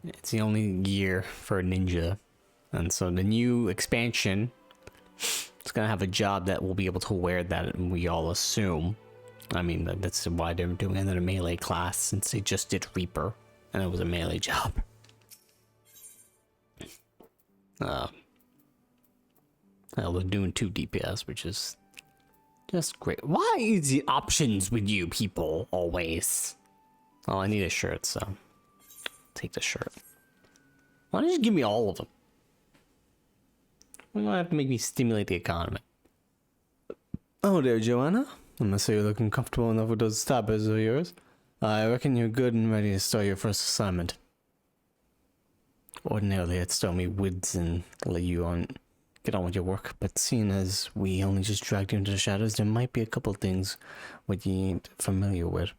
it's the only gear for a ninja. And so the new expansion It's gonna have a job that will be able to wear that, and we all assume. I mean, that's why they're doing another melee class, since they just did Reaper, and it was a melee job. Well, they're doing 2 DPS, which is just great. Why is the options with you people always? Oh, I need a shirt, so take the shirt. Why don't you give me all of them? Why do I have to make me stimulate the economy? Oh there, Joanna. I must say you're looking comfortable enough with those stabbers of yours. I reckon you're good and ready to start your first assignment. Ordinarily, I'd start me woods and let you get on with your work, but seeing as we only just dragged you into the shadows, there might be a couple things what you ain't familiar with.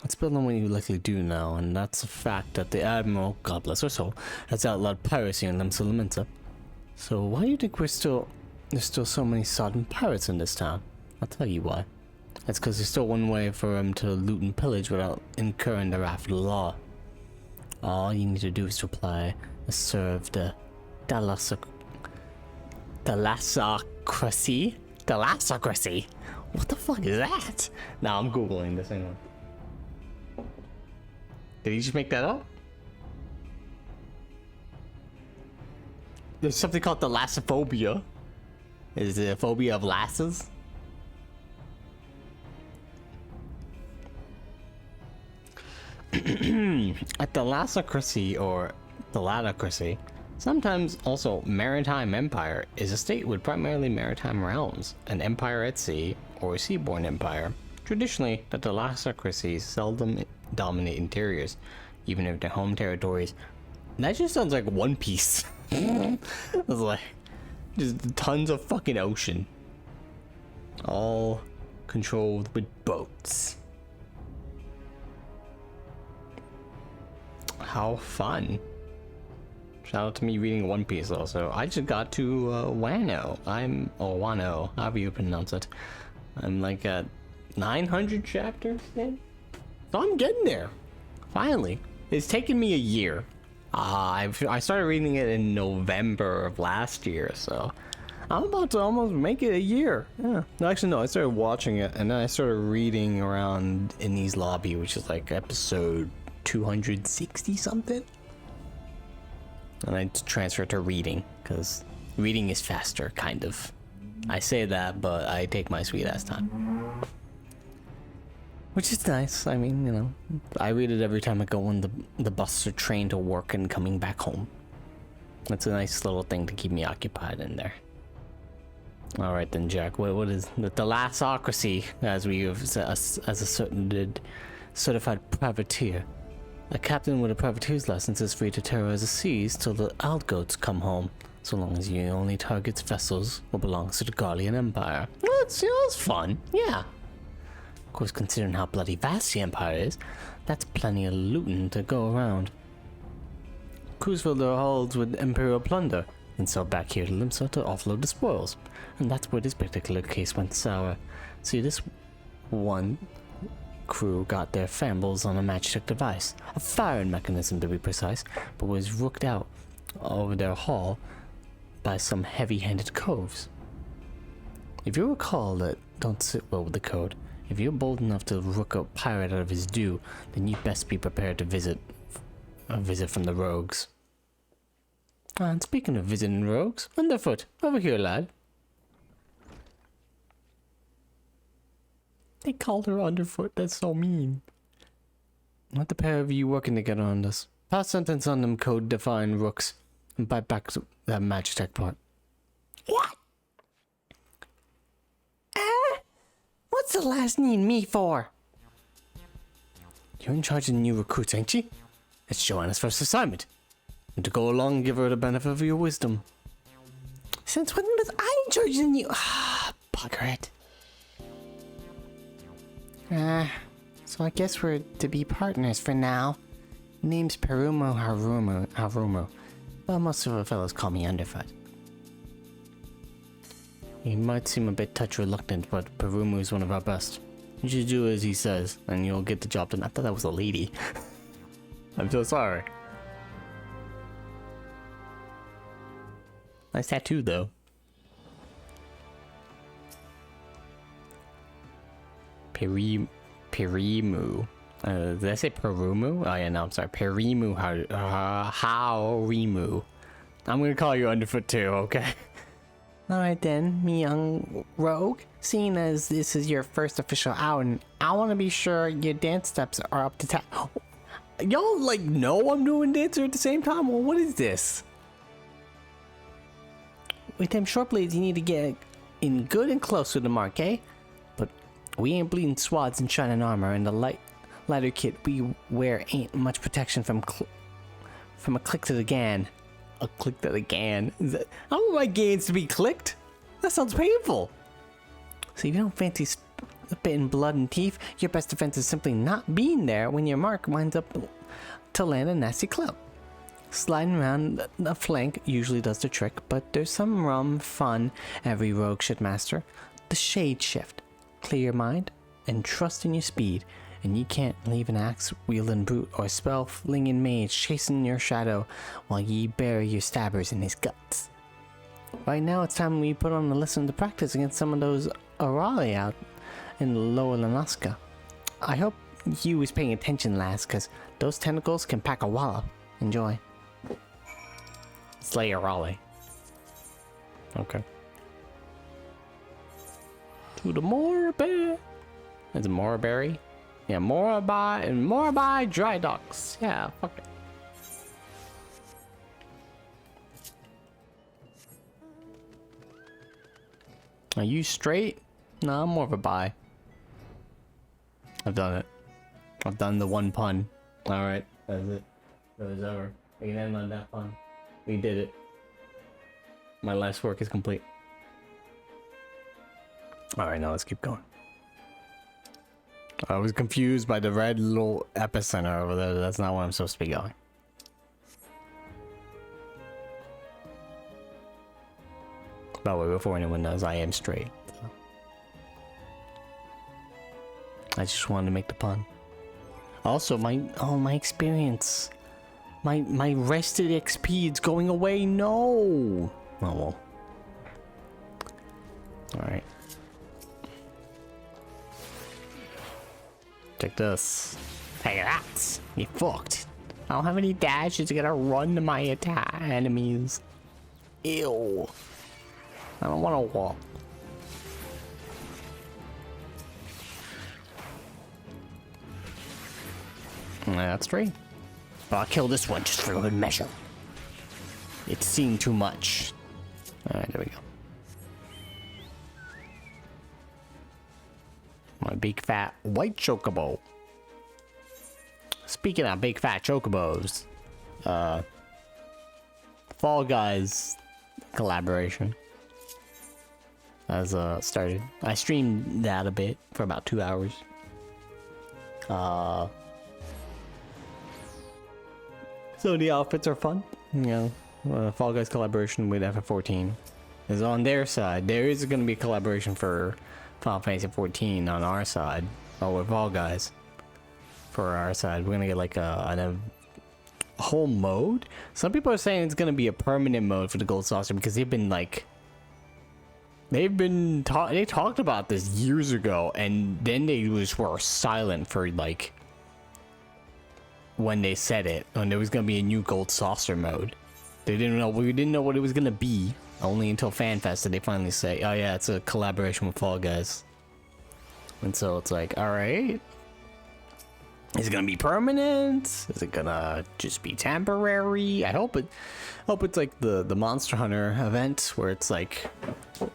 Let's build on what you likely do now, and that's the fact that the Admiral, God bless her soul, has outlawed piracy in Lemsa. So why do you think there's still so many sodden pirates in this town? I'll tell you why. It's because there's still one way for them to loot and pillage without incurring the wrath of the law. All you need to do is to apply and serve the thalassocracy? Thalassocracy? What the fuck is that? Now I'm googling this. Hang on. Did he just make that up? There's something called thalassophobia. Is it a phobia of lasses? A thalassocracy or thalattocracy, sometimes also maritime empire, is a state with primarily maritime realms, an empire at sea or a seaborne empire. Traditionally, the thalassocracies seldom dominate interiors, even if their home territories. That just sounds like One Piece. It's like just tons of fucking ocean, all controlled with boats. How fun. Shout out to me reading One Piece also. I just got to Wano. Wano, however you pronounce it. I'm like at 900 chapters in. So I'm getting there. Finally. It's taken me a year. I started reading it in November of last year, so I'm about to almost make it a year. Yeah. No, actually, no. I started watching it, and then I started reading around Innie's Lobby, which is like episode 260 something. And I transferred to reading, because reading is faster, kind of. I say that, but I take my sweet ass time. Which is nice. I mean, you know, I read it every time I go on the bus or train to work and coming back home. That's a nice little thing to keep me occupied in there. Alright then, Jack, what is the thalassocracy, as we have as a certain certified privateer? A captain with a privateer's license is free to terrorize the seas till the outgoats come home, so long as he only targets vessels or belongs to the Garlean Empire. That's fun, yeah. Of course, considering how bloody vast the Empire is, that's plenty of looting to go around. Crews fill their holds with Imperial plunder, and sell back here to Limsa to offload the spoils. And that's where this particular case went sour. See, this one crew got their fambles on a matchstick device, a firing mechanism to be precise, but was rooked out over their hull by some heavy-handed coves. If you recall that don't sit well with the code, if you're bold enough to rook a pirate out of his due, then you best be prepared to visit from the rogues. And speaking of visiting rogues, Underfoot, over here, lad. They called her Underfoot, that's so mean. Let the pair of you working together on this. Pass sentence on them code-defined rooks, and bite back that Magitech part. What? What's the last need me for? You're in charge of the new recruits, ain't you? It's Joanna's first assignment. And to go along and give her the benefit of your wisdom. Since when was I in charge of the new... bugger it. So I guess we're to be partners for now. Name's Perumo Harumo. Well, most of the fellows call me Underfoot. He might seem a bit touch reluctant, but Perumo is one of our best. You should do as he says, and you'll get the job done. I thought that was a lady. I'm so sorry. Nice tattoo, though. Perimu. Did I say Perumu? Oh yeah, no, I'm sorry. Perimu Haorimu. I'm gonna call you Underfoot too, okay? Alright then, me young rogue. Seeing as this is your first official outing, I want to be sure your dance steps are up to Y'all like know I'm doing dancer at the same time? Well, what is this? With them short blades, you need to get in good and close to the mark, eh? But we ain't bleeding swads in shining armor, and the lighter kit we wear ain't much protection from a click to the gan. A click to the gan? I want my gans to be clicked? That sounds painful. So if you don't fancy spitting blood and teeth, your best defense is simply not being there when your mark winds up to land a nasty club. Sliding around the flank usually does the trick, but there's some rum fun every rogue should master. The shade shift. Clear your mind and trust in your speed, and you can't leave an axe-wielding brute or spell-flinging mage chasing your shadow while ye bury your stabbers in his guts. Right now it's time we put on a lesson to practice against some of those Arali out in Lower Lanaska. I hope you was paying attention, lass, cause those tentacles can pack a wallop. Enjoy. Slay Arali. Okay. To the Moraberry. Is it Moraberry? Yeah, Morabai Dry Docks. Yeah, fuck it. Are you straight? No, I'm more of a bi. I've done it. I've done the one pun. Alright, that's it. That was over. We can end on that pun. We did it. My life's work is complete. Alright, now let's keep going. I was confused by the red little epicenter over there. That's not where I'm supposed to be going. By the way, before anyone knows, I am straight. So. I just wanted to make the pun. Also, my experience. My rested XP is going away. No. Oh well. Alright. Check this. Take that. You fucked. I don't have any dashes. I gotta run to my enemies. Ew. I don't want to walk. That's three. But I'll kill this one just for good measure. It's seen too much. Alright, there we go. My big fat white chocobo. Speaking of big fat chocobos, Fall Guys collaboration has started. I streamed that a bit for about 2 hours. So the outfits are fun. You know, Fall Guys collaboration with FF14 is on their side. There is going to be a collaboration for Final Fantasy 14 on our side, or with Fall Guys. For our side, we're gonna get like a whole mode. Some people are saying it's gonna be a permanent mode for the Gold Saucer because they've been like, they talked about this years ago, and then they just were silent for like when they said it, when there was gonna be a new Gold Saucer mode. We didn't know what it was gonna be. Only until FanFest did they finally say, oh yeah, it's a collaboration with Fall Guys. And so it's like, alright. Is it gonna be permanent? Is it gonna just be temporary? I hope it's like the Monster Hunter event where it's like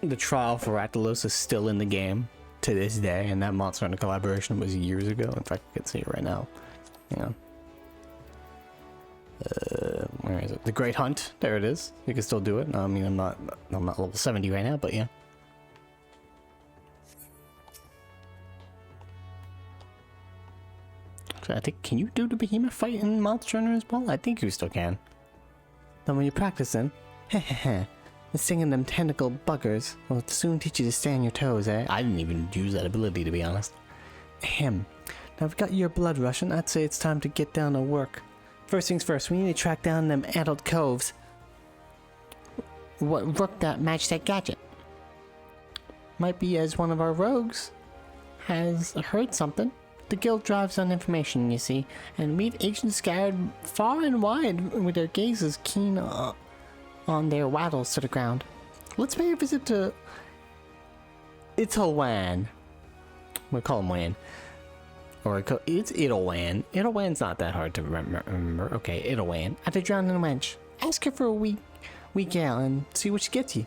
the trial for Rathalos is still in the game to this day, and that Monster Hunter collaboration was years ago. In fact, I can see it right now. Yeah. Where is it? The Great Hunt. There it is. You can still do it. I mean, I'm not level 70 right now, but yeah. So I think, can you do the behemoth fight in Monster Hunter as well? I think you still can. Then when you're practicing, and singing them tentacle buggers will soon teach you to stay on your toes, eh? I didn't even use that ability, to be honest. Ahem. Now I've got your blood rushing. I'd say it's time to get down to work. First things first, we need to track down them adult coves. What rook that match that gadget? Might be as one of our rogues. has heard something. The guild drives on information, you see, and we've agents scattered far and wide with their gazes keen on their wattles to the ground. Let's pay a visit to Italwan. We'll call him Wan. Or it's Italwan. Italwan's not that hard to remember. Okay, Italwan. At the Drowning Wench. Ask her for a week ale and see what she gets you.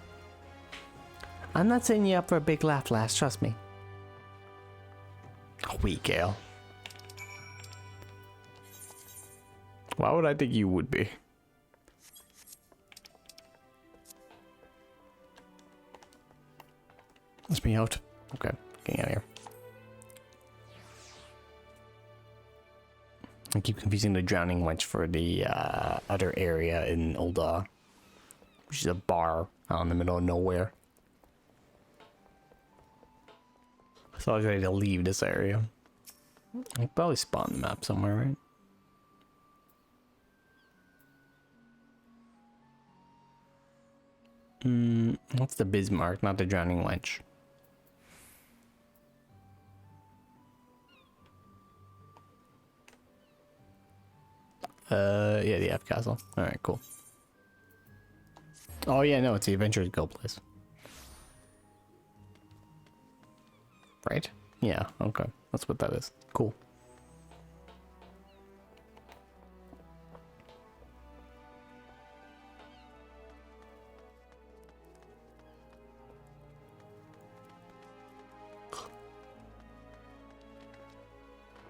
I'm not setting you up for a big laugh, lass, trust me. A weak ale. Why would I think you would be? Let's me out. Okay, getting out of here. I keep confusing the Drowning Wench for the other area in Ul'dah, which is a bar out in the middle of nowhere. So I was ready to leave this area. I could probably spawn the map somewhere, right? What's the Bismarck, not the Drowning Wench? Yeah, the F Castle. Alright, cool. Oh yeah, no, it's the Adventurers Guild place. Right? Yeah, okay. That's what that is. Cool.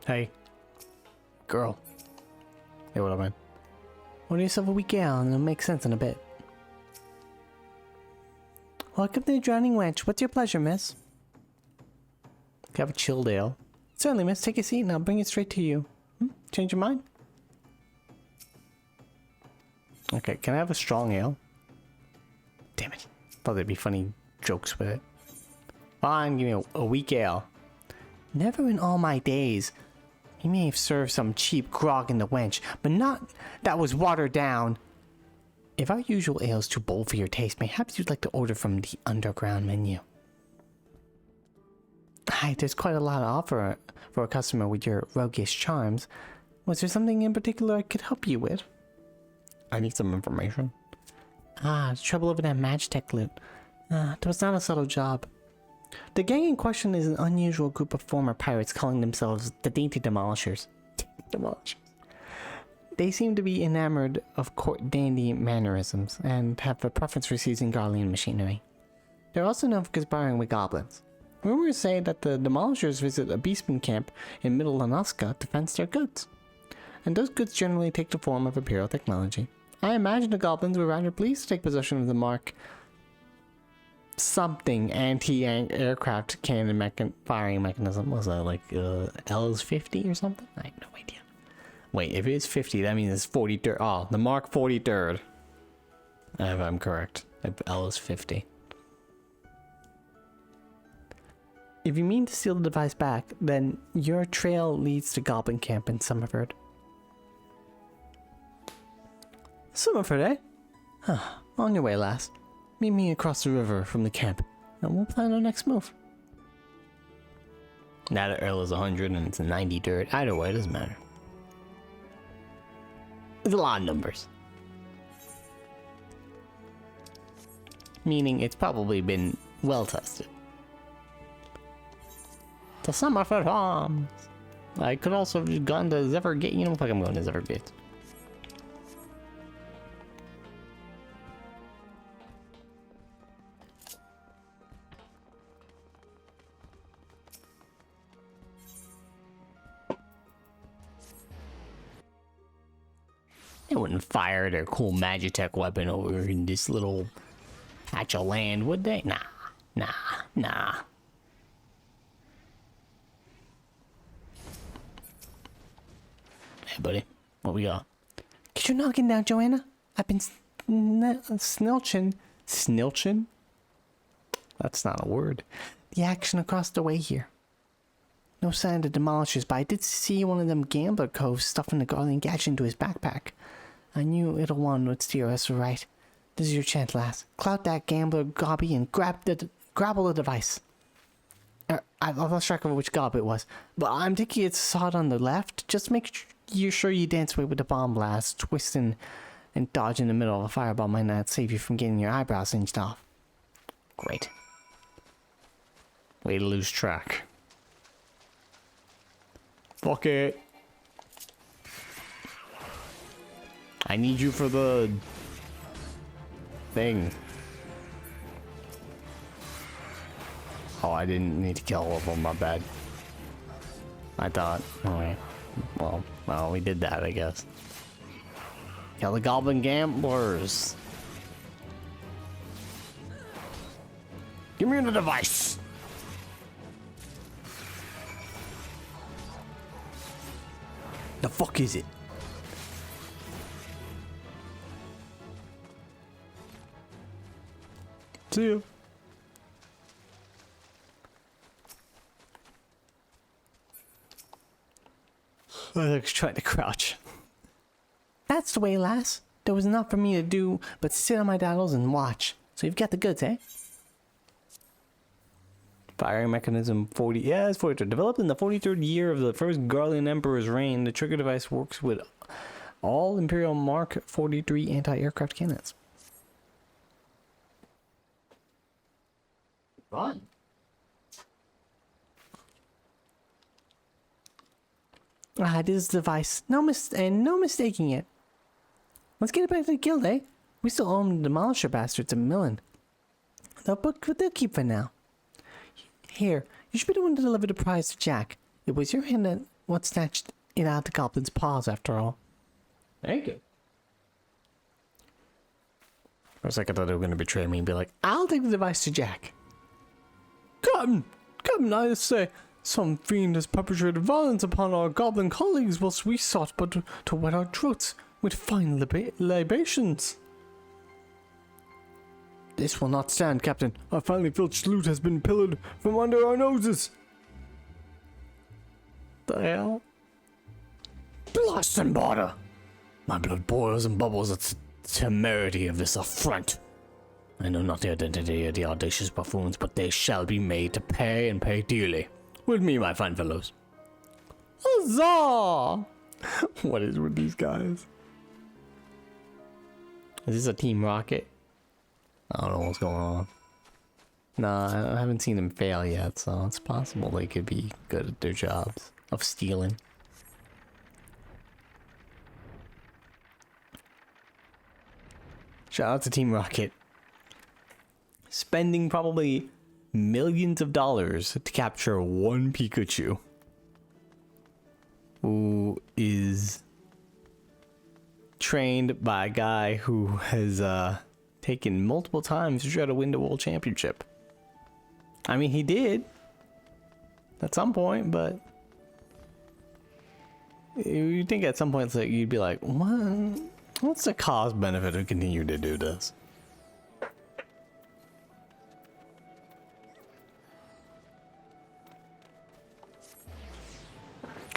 Hey. Girl. Hey, what up, man? Order yourself a weak ale and it'll make sense in a bit. Welcome to the Drowning Wench. What's your pleasure, miss? Can I have a chilled ale? Certainly, miss. Take a seat and I'll bring it straight to you. Change your mind? Okay, can I have a strong ale? Damn it. Thought there'd be funny jokes with it. Fine, give me a weak ale. Never in all my days. He may have served some cheap grog in the wench, but not that was watered down. If our usual ale is too bold for your taste, perhaps you'd like to order from the underground menu. Hi, there's quite a lot to offer for a customer with your roguish charms. Was there something in particular I could help you with? I need some information. The trouble over that Magitech loot. That was not a subtle job. The gang in question is an unusual group of former pirates calling themselves the Dainty Demolishers. Demolishers. They seem to be enamored of court dandy mannerisms and have a preference for seizing Garlean machinery. They're also known for conspiring with goblins. Rumors say that the Demolishers visit a beastman camp in Middle Lanoska to fence their goods. And those goods generally take the form of Imperial technology. I imagine the goblins were rather pleased to take possession of the Mark something anti-aircraft cannon firing mechanism. Was that like LS-50 or something? I have no idea. Wait, if it's 50, that means it's 43rd. Oh, the Mark 43rd. If I'm correct. LS-50. If you mean to steal the device back, then your trail leads to Goblin Camp in Summerford. Summerford, eh? On your way, lass. Meet me across the river from the camp, and we'll plan our next move. Now the Earl is 100 and it's a 90 dirt. Either way, it doesn't matter. It's a lot of numbers. Meaning it's probably been well tested. To Summerford Farms. I could also have just gone to Zephyr-Gate. You know, fuck, I'm going to Zephyr-Gate. They wouldn't fire their cool Magitech weapon over in this little patch of land, would they? Nah. Hey, buddy. What we got? Get your noggin down, Joanna. I've been snilching. Snilching? That's not a word. The action across the way here. No sign of the Demolishers, but I did see one of them gambler coves stuffing the Garlean gadget into his backpack. I knew Italwan would steer us right. This is your chance, lass. Clout that gambler gobby and grapple the device. I lost track of which gob it was, but I'm thinking it's sod on the left. Just make sure you dance away with the bomb blast. Twisting and dodge in the middle of a fireball might not save you from getting your eyebrows singed off. Great. Way to lose track. Fuck it. I need you for the thing. Oh, I didn't need to kill all of them, my bad. I thought, alright. Well, we did that, I guess. Kill the goblin gamblers. Give me the device. The fuck is it? See you. I was trying to crouch. That's the way, lass. There was enough for me to do but sit on my daddles and watch. So you've got the goods, eh? Firing mechanism 40. Yeah, it's 42. Developed in the 43rd year of the first Garlean Emperor's reign, the trigger device works with all Imperial Mark 43 anti-aircraft cannons. Fun. Ah, this device. No mistaking it. Let's get it back to the guild, eh? We still own the Demolisher bastards a million. But they'll keep for now. Here, you should be the one to deliver the prize to Jack. It was your hand that what snatched it out of the goblin's paws, after all. Thank you. For a second, I thought they were going to betray me and be like, I'll take the device to Jack. Come, I say. Some fiend has perpetrated violence upon our goblin colleagues whilst we sought but to wet our throats with fine libations. This will not stand, Captain. Our finely filched loot has been pillared from under our noses. The hell? Blast and border! My blood boils and bubbles at the temerity of this affront. I know not the identity of the audacious buffoons, but they shall be made to pay and pay dearly. With me, my fine fellows. Huzzah! What is with these guys? Is this a Team Rocket? I don't know what's going on. Nah, I haven't seen them fail yet, so it's possible they could be good at their jobs of stealing. Shout out to Team Rocket. Spending probably millions of dollars to capture one Pikachu who is trained by a guy who has taken multiple times to try to win the world championship. I mean, he did at some point, but you think at some point it's like you'd be like, what's the cost benefit to continue to do this?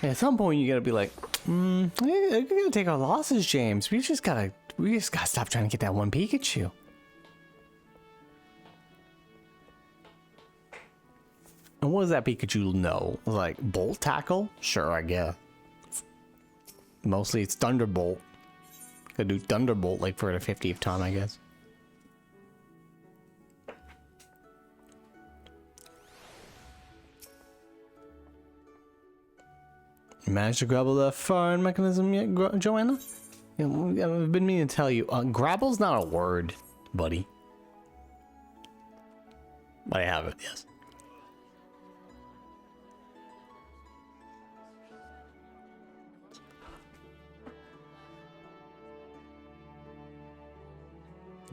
At some point, you gotta be like, we gotta take our losses, James. We just gotta stop trying to get that one Pikachu. And what does that Pikachu know? Like, Bolt Tackle? Sure, I guess. Mostly it's Thunderbolt. Could do Thunderbolt like for the 50th time, I guess. You managed to grapple that firing mechanism yet, Joanna? Yeah, I've been meaning to tell you, grapple's not a word, buddy. But I have it, yes.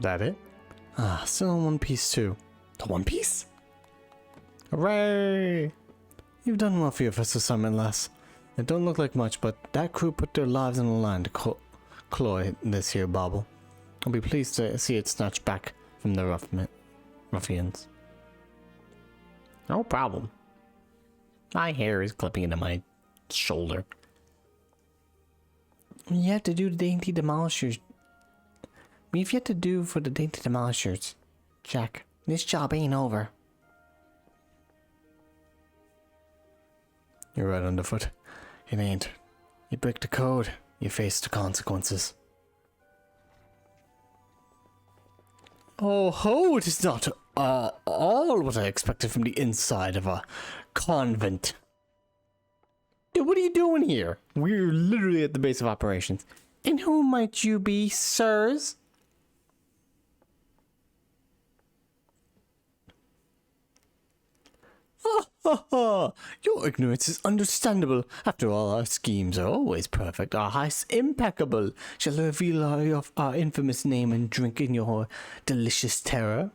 That it? Ah, still in one piece too. The One Piece? Hooray! You've done well for your first assignment, lass. It don't look like much, but that crew put their lives on the line to cloy this here bauble. I'll be pleased to see it snatched back from the ruffians. No problem. My hair is clipping into my shoulder. You have to do the dainty demolishers. We've yet to do for the dainty demolishers, Jack. This job ain't over. You're right, Underfoot. It ain't. You break the code, you face the consequences. Oh ho, it is not all what I expected from the inside of a convent. Dude, what are you doing here? We're literally at the base of operations. And who might you be, sirs? Ha ha ha! Your ignorance is understandable. After all, our schemes are always perfect, our heists impeccable. Shall I reveal our infamous name and drink in your delicious terror?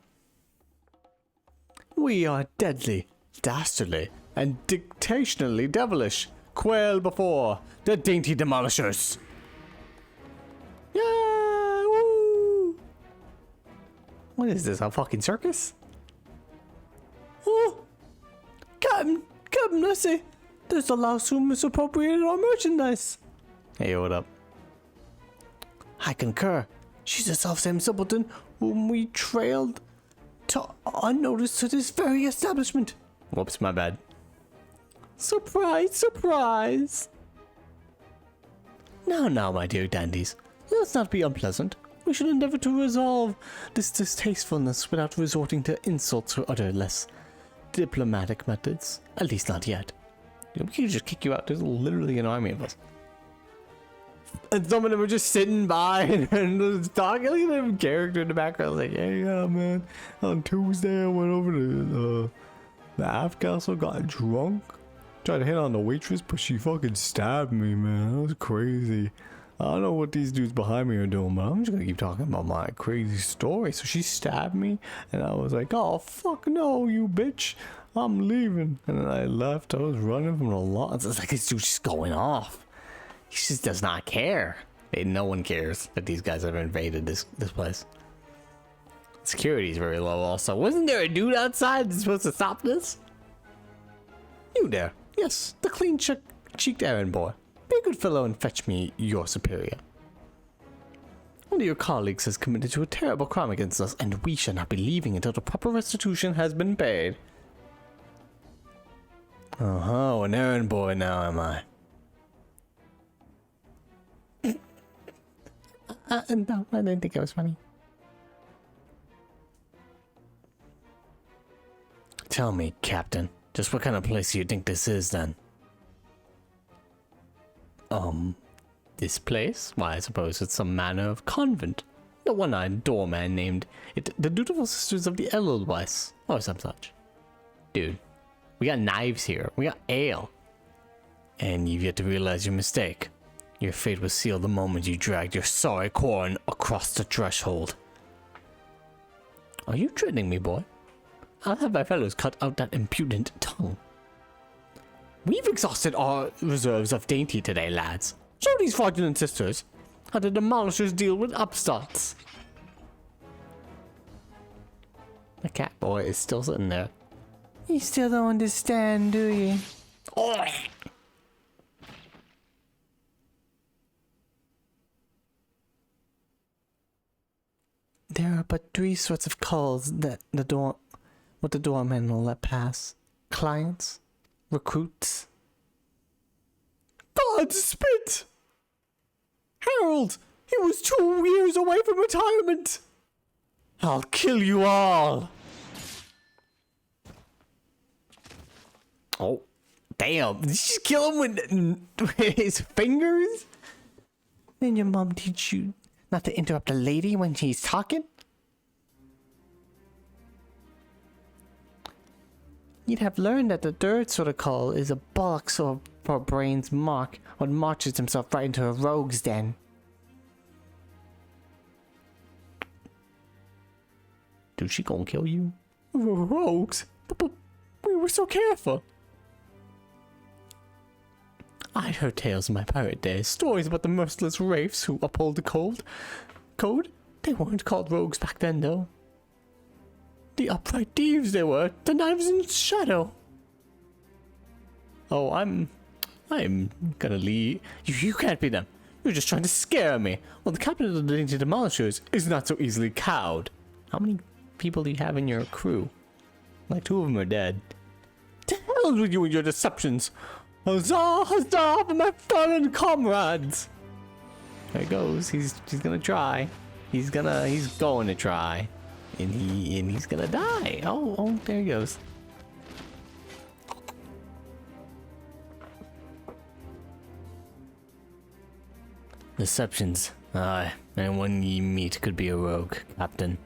We are deadly, dastardly, and dictationally devilish. Quail before the dainty demolishers. Yeah! Woo! What is this, a fucking circus? Oh! Captain, I say, there's a louse who misappropriated our merchandise. Hey, what up? I concur. She's the self-same simpleton whom we trailed to unnoticed to this very establishment. Whoops, my bad. Surprise, surprise. Now, my dear dandies, let's not be unpleasant. We should endeavor to resolve this distastefulness without resorting to insults or other less diplomatic methods. At least not yet. We could just kick you out. There's literally an army of us. And some of them are just sitting by and talking. Look at them character in the background. Like, hey, yeah, man. On Tuesday, I went over to the Aft Castle, got drunk, tried to hit on the waitress, but she fucking stabbed me, man. That was crazy. I don't know what these dudes behind me are doing, but I'm just gonna keep talking about my crazy story. So she stabbed me, and I was like, oh, fuck no, you bitch. I'm leaving. And then I left. I was running from the law. It's like this dude's just going off. He just does not care. No one cares that these guys have invaded this place. Security's very low also. Wasn't there a dude outside that's supposed to stop this? You there. Yes, the clean-cheeked errand boy. Be a good fellow and fetch me your superior. One of your colleagues has committed to a terrible crime against us, and we shall not be leaving until the proper restitution has been paid. Oh, an errand boy now, am I? No, I didn't think it was funny. Tell me, Captain, just what kind of place do you think this is, then? This place? Why, I suppose it's some manner of convent. The one-eyed doorman named it the Dutiful Sisters of the Edelweiss, or some such. Dude, we got knives here. We got ale. And you've yet to realize your mistake. Your fate was sealed the moment you dragged your sorry corn across the threshold. Are you threatening me, boy? I'll have my fellows cut out that impudent tongue. We've exhausted our reserves of dainty today, lads. Show these fraudulent sisters how the demolishers deal with upstarts. The cat boy is still sitting there. You still don't understand, do you? Oh. There are but three sorts of calls that the doorman will let pass. Clients, recruits. God spit! Harold! He was 2 years away from retirement! I'll kill you all! Oh, damn. Did you just kill him with his fingers? Didn't your mom teach you not to interrupt a lady when she's talking? You'd have learned that the third sort of call is a box or for brain's mark when marches himself right into a rogue's den. Dude, she gonna kill you? Rogues? But we were so careful. I'd heard tales in my pirate days, stories about the merciless wraiths who uphold the code. They weren't called rogues back then, though. The upright thieves they were, the knives in shadow. Oh, I'm gonna leave. You can't be them. You're just trying to scare me. Well, the captain of the dainty demolishers is not so easily cowed. How many people do you have in your crew? Like 2 of them are dead. To hell with you and your deceptions. Huzzah! Huzzah for my fallen comrades! There he goes. He's gonna try. He's going to try. And he's gonna die. Oh, there he goes. Deceptions. Aye, anyone ye meet could be a rogue, Captain.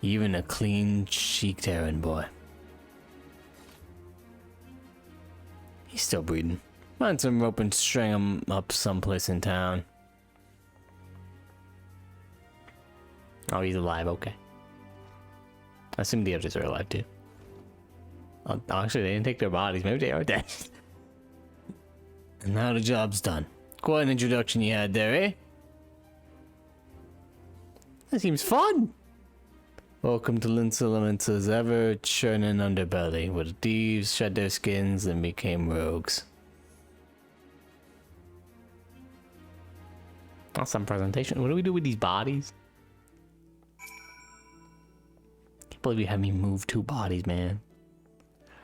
Even a clean-cheeked errand boy. He's still breathing. Find some rope and string him up someplace in town. Oh, he's alive, okay. I assume the others are alive too. Oh, actually, they didn't take their bodies. Maybe they are dead. And now the job's done. Quite an introduction you had there, eh? That seems fun! Welcome to Linsalamence's ever-churning underbelly, where the thieves shed their skins and became rogues. Awesome presentation. What do we do with these bodies? Can't believe you had me move 2 bodies, man.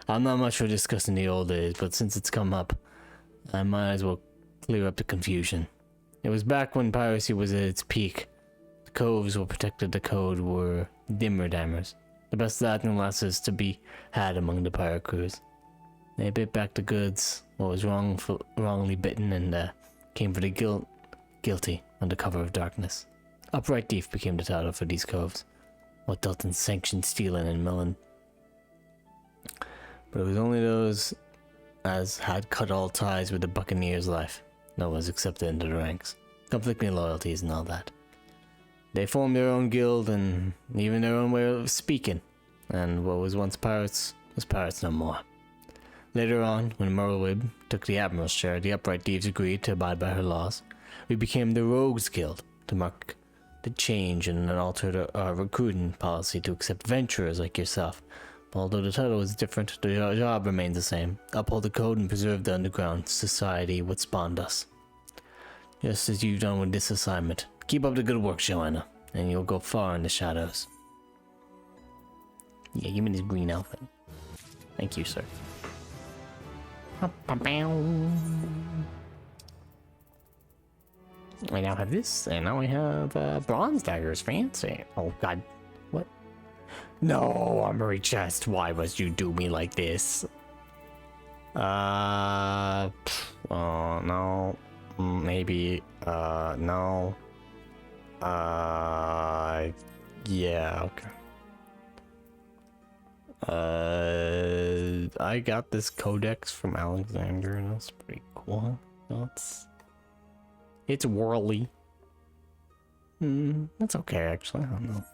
I'm not much for discussing the old days, but since it's come up, I might as well clear up the confusion. It was back when piracy was at its peak. The coves what protected the code were dimmer dammers. The best Latin lasses to be had among the pirate crews. They bit back the goods, what was wrongly bitten, and came for the guilty under cover of darkness. Upright thief became the title for these coves, what dealt in sanctioned stealing and milling. But it was only those as had cut all ties with the buccaneer's life. No one's accepted into the ranks. Conflicting loyalties and all that. They formed their own guild and even their own way of speaking. And what was once pirates was pirates no more. Later on, when Merlwib took the admiral's share, the upright thieves agreed to abide by her laws. We became the Rogues Guild to mark the change and altered our recruiting policy to accept venturers like yourself. Although the title is different, the job remains the same. Uphold the code and preserve the underground society what spawned us. Just as you've done with this assignment. Keep up the good work, Joanna, and you'll go far in the shadows. Yeah, give me this green outfit. Thank you, sir. I now have this, and now I have bronze daggers. Fancy. Oh god. What? No, armory chest. Why must you do me like this? Oh no. Maybe. No. Yeah. Okay. I got this codex from Alexander, and that's pretty cool. It's whirly. That's okay, actually. I don't know.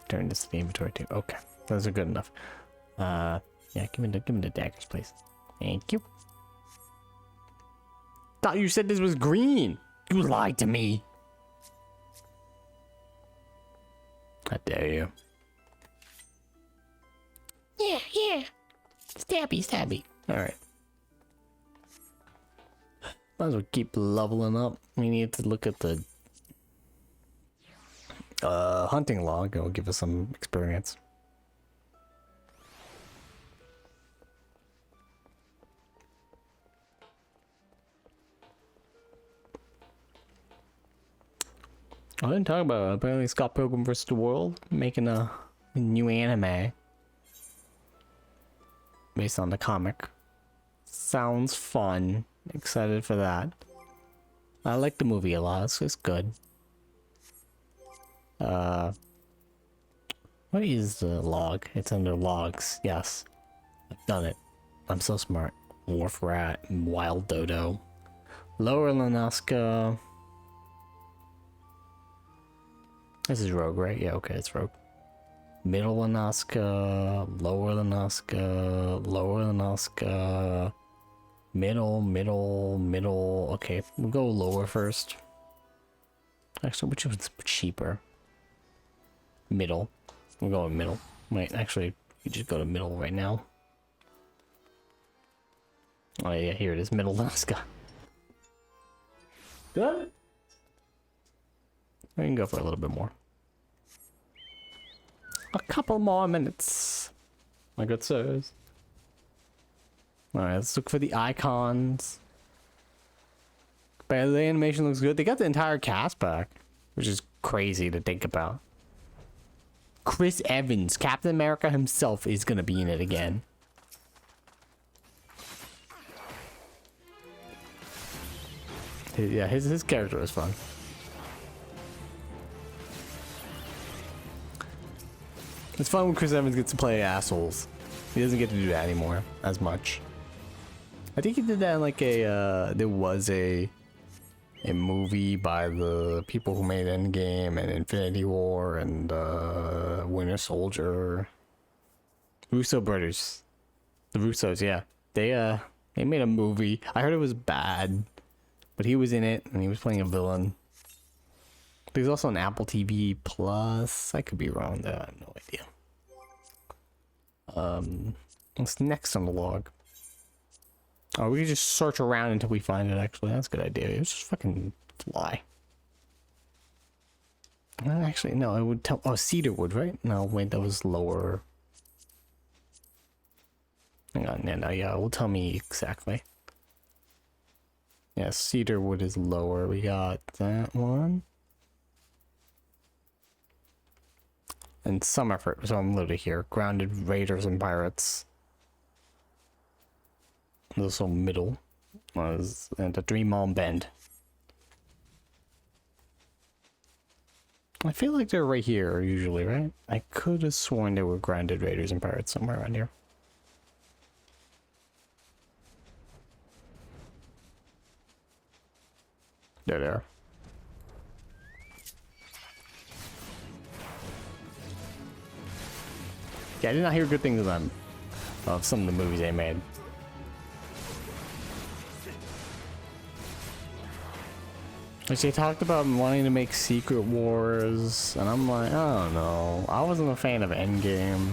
Turn this to the inventory too. Okay, those are good enough. Yeah, give me the daggers, please. Thank you. Thought you said this was green. You lied to me. How dare you? Yeah. Stabby. Alright. Might as well keep leveling up. We need to look at the hunting log. It'll give us some experience. I didn't talk about it. Apparently Scott Pilgrim vs. the World making a new anime based on the comic. Sounds fun. Excited for that. I like the movie a lot. It's good. What is the log? It's under logs. Yes. I've done it. I'm so smart. Wharf Rat, Wild Dodo. Lower Lanaska. This is Rogue, right? Yeah, okay, it's Rogue. Middle Lanaska, Lower Lanaska, Lower Lanaska, middle. Okay, we'll go lower first. Actually, which one's cheaper? Middle. We'll go with middle. Wait, actually, you just go to middle right now. Oh yeah, here it is, Middle Lanaska. Good. We can go for a little bit more. A couple more minutes. my good sirs. Alright, let's look for the icons. But the animation looks good. They got the entire cast back, which is crazy to think about. Chris Evans, Captain America himself, is gonna be in it again. Yeah, his character is fun. It's fun when Chris Evans gets to play assholes. He doesn't get to do that anymore as much. I think he did that in like a there was a movie by the people who made Endgame and Infinity War and Winter Soldier. Russo brothers. The Russos, yeah. They made a movie. I heard it was bad, but he was in it and he was playing a villain. There's also an Apple TV Plus. I could be wrong there. I have no idea. What's next on the log? Oh, we can just search around until we find it, actually. That's a good idea. Let's just fucking fly. Actually, no, it would tell... Oh, Cedarwood, right? No, wait, that was lower. Hang on, no, yeah, it will tell me exactly. Yeah, Cedarwood is lower. We got that one. And some effort, so I'm loaded here. Grounded Raiders and Pirates. Also middle was and the Dream on Bend. I feel like they're right here usually, right? I could have sworn they were Grounded Raiders and Pirates somewhere around here. There they are. Yeah, I did not hear good things of them. Of some of the movies they made. Which they talked about wanting to make Secret Wars, and I'm like, I don't know. I wasn't a fan of Endgame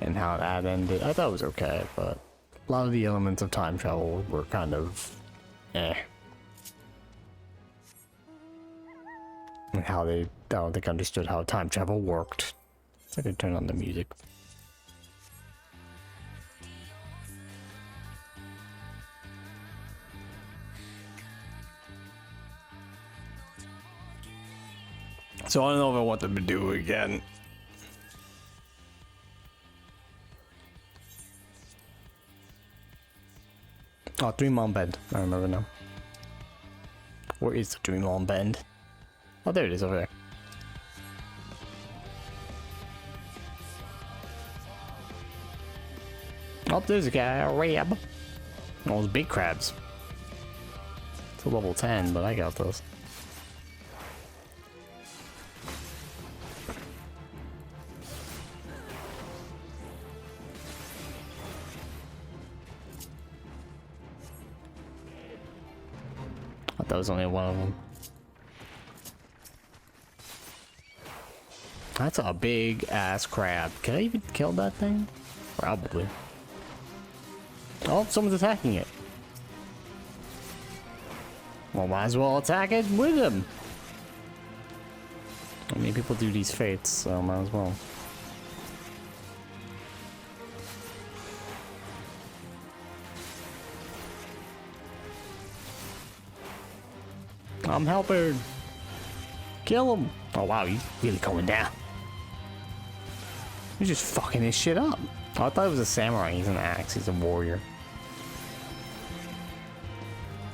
and how that ended. I thought it was okay, but a lot of the elements of time travel were kind of eh. And how they, I don't think understood how time travel worked. So I could turn on the music. So I don't know if I want them to do it again. Oh, Dream on Bend. I remember now. Where is the Dream on Bend? Oh, there it is over there. Oh, there's a guy, a crab. Those big crabs. It's a level 10, but I got those. That was only one of them. That's a big ass crab. Can I even kill that thing? Probably. Oh, someone's attacking it. Well, might as well attack it with him. I mean, people do these fates, so might as well. I'm helping. Kill him. Oh wow, he's really going down. He's just fucking his shit up. Oh, I thought it was a samurai. He's an axe. He's a warrior.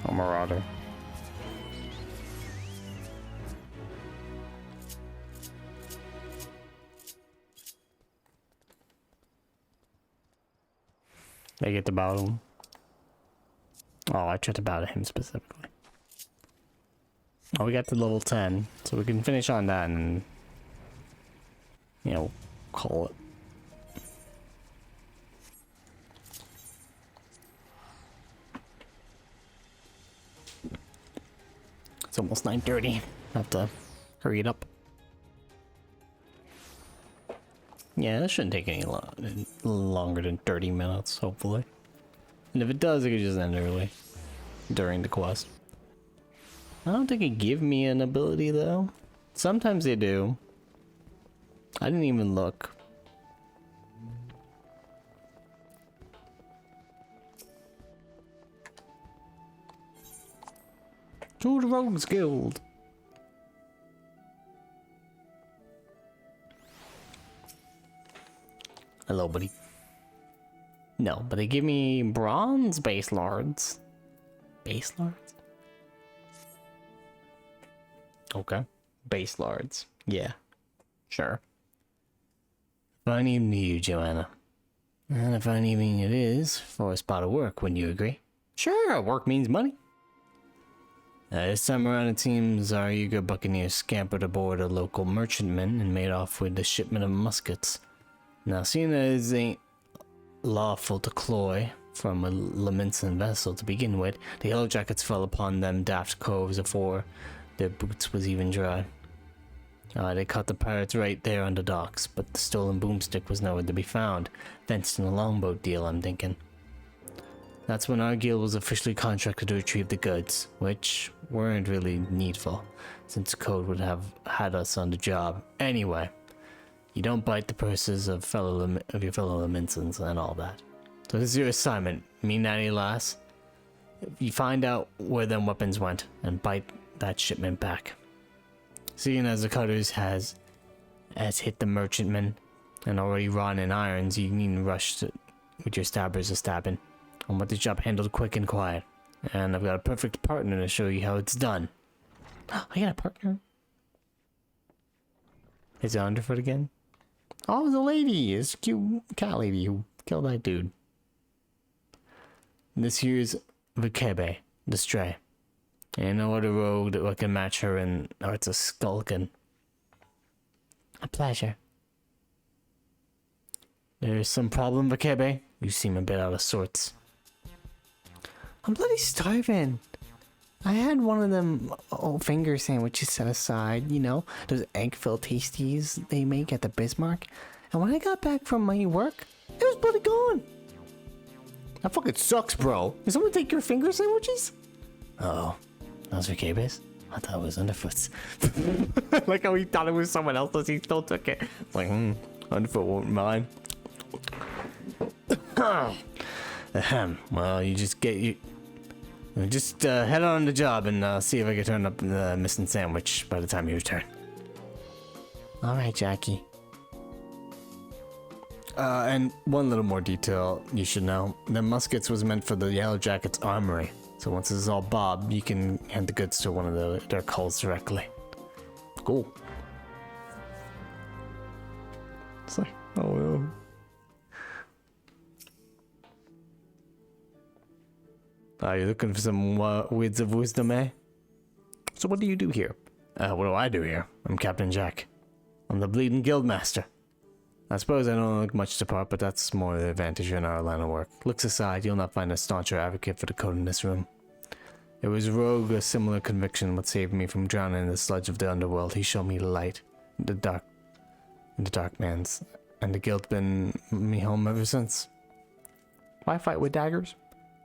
A marauder. They get to bow to him. Oh, I tried to bow to him specifically. Oh, we got to level 10, so we can finish on that and, you know, call it. It's almost 9:30. Have to hurry it up. Yeah, this shouldn't take any longer than 30 minutes, hopefully. And if it does, it could just end early during the quest. I don't think it give me an ability though. Sometimes they do. I didn't even look. To the Rogues Guild. Hello, buddy. No, but they give me bronze base lords. Base lords? Okay. Base lords. Yeah. Sure. Fine evening to you, Joanna. And a fine evening it is for a spot of work, wouldn't you agree? Sure, work means money. This time around, it seems our eager buccaneers scampered aboard a local merchantman and made off with a shipment of muskets. Now, seeing as it ain't lawful to cloy from a Laminson vessel to begin with, the Yellow Jackets fell upon them daft coves afore their boots was even dry. They caught the pirates right there on the docks, but the stolen boomstick was nowhere to be found. Fenced in a longboat deal, I'm thinking. That's when our guild was officially contracted to retrieve the goods, which weren't really needful, since the code would have had us on the job. Anyway, you don't bite the purses of your fellow Laminsons and all that. So this is your assignment, me Nanny Lass. You find out where them weapons went, and bite that shipment back. Seeing as the cutters has hit the merchantman and already run in irons, you needn't rush with your stabbers a stabbing. I want this job handled quick and quiet. And I've got a perfect partner to show you how it's done. I got a partner? Is it Underfoot again? Oh, the lady! It's a cute cat lady who killed that dude. This here's Vikebe, the Stray. Ain't no other rogue that can match her in arts of skulking. A pleasure. There's some problem, Vikebe? You seem a bit out of sorts. I'm bloody starving. I had one of them old finger sandwiches set aside, you know, those egg-filled tasties they make at the Bismarck. And when I got back from my work, it was bloody gone. That fucking sucks, bro. Did someone take your finger sandwiches? Oh, those were Vikebe's? I thought it was Underfoot's. Like how he thought it was someone else's, he still took it. It's like, Underfoot won't mind. Well, you just head on the job and see if I can turn up the missing sandwich by the time you return. All right, Jackie. And one little more detail you should know: the muskets was meant for the Yellow Jackets' armory. So once this is all bob, you can hand the goods to one of their culls directly. Cool. It's like, oh no. Are you looking for some words of wisdom, eh? So what do you do here? What do I do here? I'm Captain Jack. I'm the bleeding guildmaster. I suppose I don't look much the part, but that's more the advantage in our line of work. Looks aside, you'll not find a stauncher advocate for the code in this room. It was Rogue, a similar conviction, what saved me from drowning in the sludge of the underworld. He showed me the light, in the dark man's, and the guild been me home ever since. Why fight with daggers?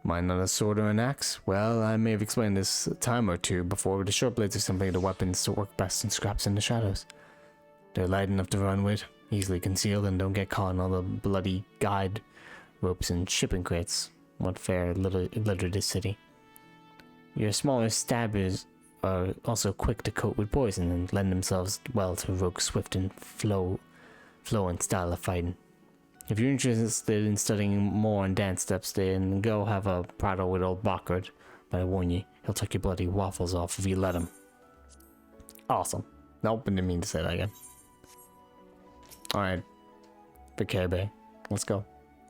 Mine not a sword or an axe? Well, I may have explained this a time or two before, but the short blades are simply the weapons to work best in scraps in the shadows. They're light enough to run with, easily concealed, and don't get caught in all the bloody guide ropes and shipping crates. What fair litter this city. Your smaller stabbers are also quick to coat with poison and lend themselves well to Rogue's swift and flow and style of fighting. If you're interested in studying more on dance steps, then go have a prattle with old Bockard. But I warn you, he'll tuck your bloody waffles off if you let him. Awesome. Nope, I didn't mean to say that again. Alright. Vikebe. Let's go.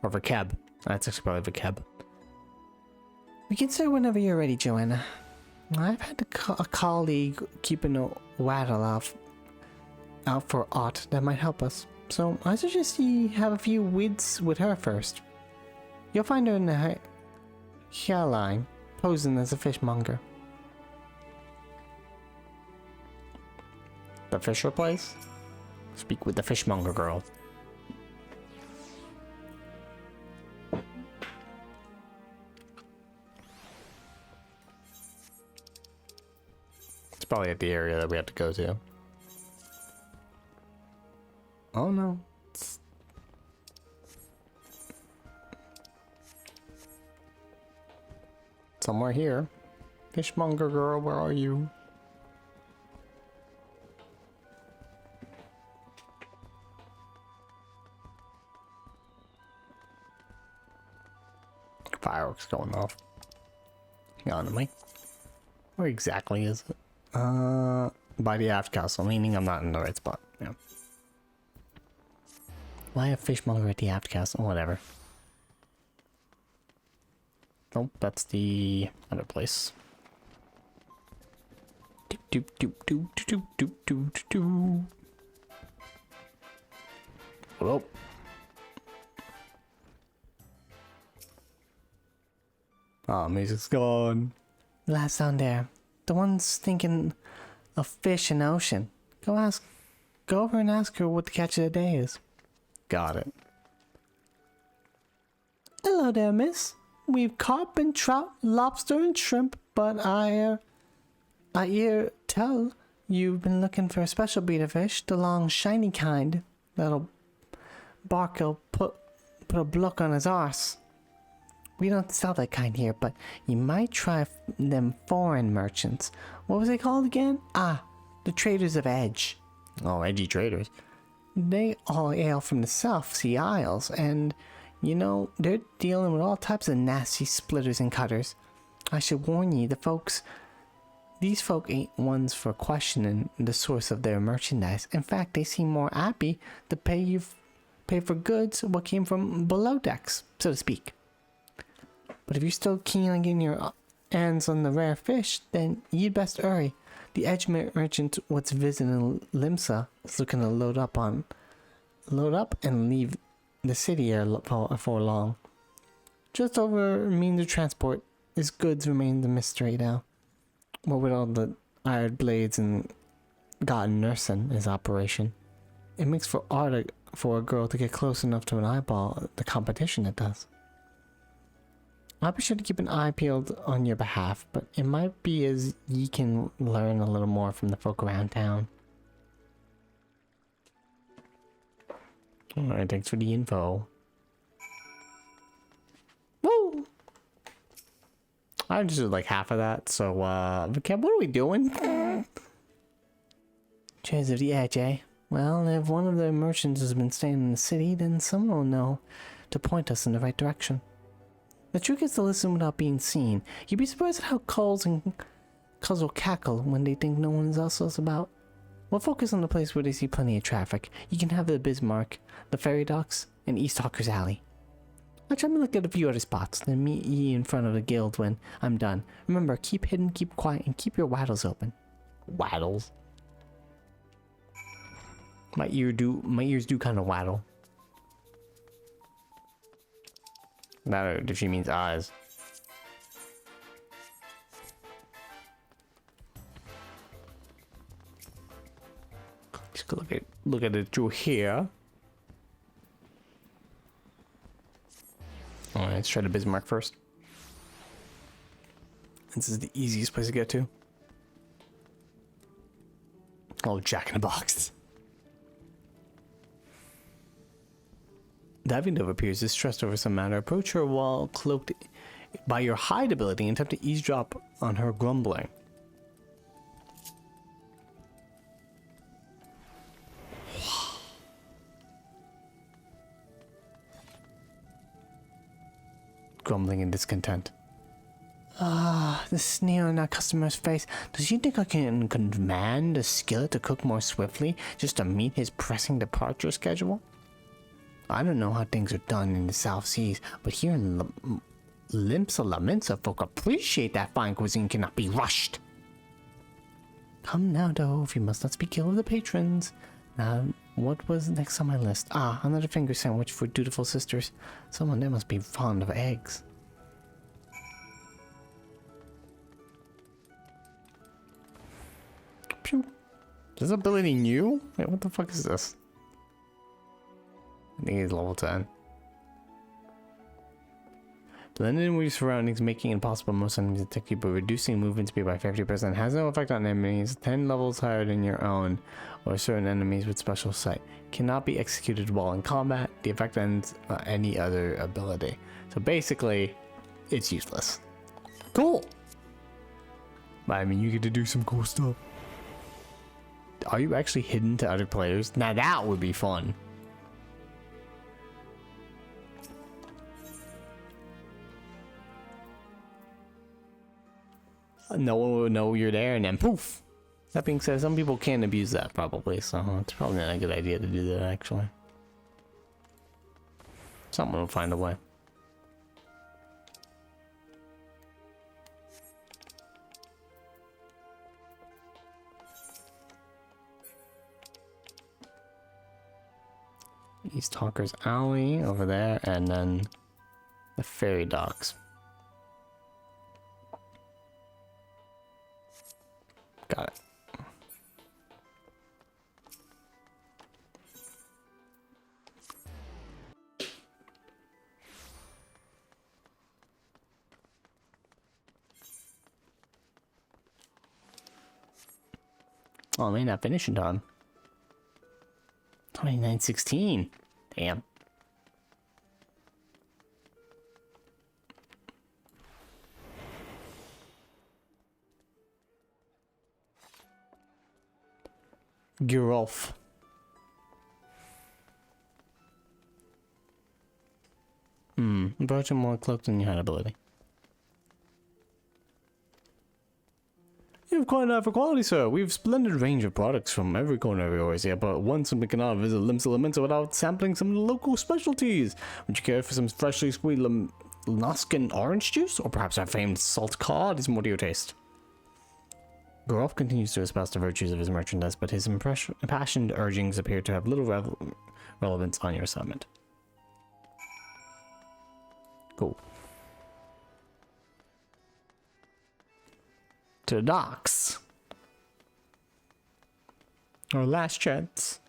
Or Vikeb. That's actually probably Vikeb. We can start whenever you're ready, Joanna. I've had a colleague keeping a waddle out for aught that might help us. So I suggest you have a few wids with her first. You'll find her in the hairline, posing as a fishmonger. The fisher place? Speak with the fishmonger girl. It's probably at the area that we have to go to. Oh no. It's... somewhere here. Fishmonger girl, where are you? Fireworks going off. Hang on to me. Where exactly is it? By the aft castle, meaning I'm not in the right spot. Yeah. Why a fishmonger at the aft castle? Whatever. Nope, that's the other place. Doop doop doop doop doop doop doop doop doop. Whoa. Oh, music's gone. Last down there. The one's thinking of fish in the ocean. Go over and ask her what the catch of the day is. Got it. Hello there, miss. We've carp and trout, lobster and shrimp, but I hear tell you've been looking for a special breed of fish, the long, shiny kind that'll bark'll put a block on his arse. We don't sell that kind here, but you might try them foreign merchants. What was they called again? Ah, the Traders of Edge. Oh, edgy traders. They all hail from the South Sea Isles, and, you know, they're dealing with all types of nasty splitters and cutters. I should warn ye, these folk ain't ones for questioning the source of their merchandise. In fact, they seem more happy to pay for goods what came from below decks, so to speak. But if you're still keen on getting your hands on the rare fish, then you'd best hurry. The edge merchant what's visiting Limsa is looking to load up and leave the city here for long. Just over means of transport, his goods remain the mystery now. What with all the iron blades and god nursing his operation, it makes for art for a girl to get close enough to an eyeball the competition it does. I'll be sure to keep an eye peeled on your behalf, but it might be as ye can learn a little more from the folk around town. Alright, thanks for the info. Woo! I just did like half of that, so, okay, what are we doing? Chairs of the Edge, eh? Well, if one of the merchants has been staying in the city, then someone will know to point us in the right direction. The trick is to listen without being seen. You'd be surprised at how culls will cackle when they think no one else is about. We'll focus on the place where they see plenty of traffic. You can have the Bismarck, the ferry docks, and East Hawker's Alley. I'll try to look at a few other spots, then meet ye in front of the guild when I'm done. Remember, keep hidden, keep quiet, and keep your waddles open. Waddles? My ears do kind of waddle. That if she means eyes. Just look at it through here. Alright, let's try the Bismarck first. This is the easiest place to get to. Oh, Jack in the Box. Diving Dove appears distressed over some matter. Approach her while cloaked by your hide ability and attempt to eavesdrop on her grumbling. Grumbling in discontent. The sneer on our customer's face. Does he think I can command a skillet to cook more swiftly just to meet his pressing departure schedule? I don't know how things are done in the South Seas, but here in Limsa Laminsa, folk appreciate that fine cuisine cannot be rushed. Come now, Dove, you must not speak ill of the patrons. Now, what was next on my list? Ah, another finger sandwich for dutiful sisters. Someone there must be fond of eggs. Pew. Is this ability new? Wait, what the fuck is this? I think it's level 10. Blending with your surroundings, making it impossible most enemies to detect you, but reducing movement speed by 50% has no effect on enemies 10 levels higher than your own or certain enemies with special sight. Cannot be executed while in combat. The effect ends any other ability. So basically, it's useless. Cool. I mean, you get to do some cool stuff. Are you actually hidden to other players? Now that would be fun. No one would know you're there, and then poof. That being said, some people can abuse that probably, so it's probably not a good idea to do that actually. Someone will find a way. East Hawker's Alley over there, and then the ferry docks. Got it. Oh, man, not finishing time. 29:16. Damn. Girolf. Approach him more cloaked than you had ability. You have quite an eye for quality, sir. We have a splendid range of products from every corner of yours here, but one simply cannot visit Limsa Lamenta without sampling some local specialties. Would you care for some freshly squeezed Noskin orange juice, or perhaps our famed salt cod is more to your taste? Gorov continues to espouse the virtues of his merchandise, but his impassioned urgings appear to have little relevance on your assignment. Cool. To the docks. Our last chance.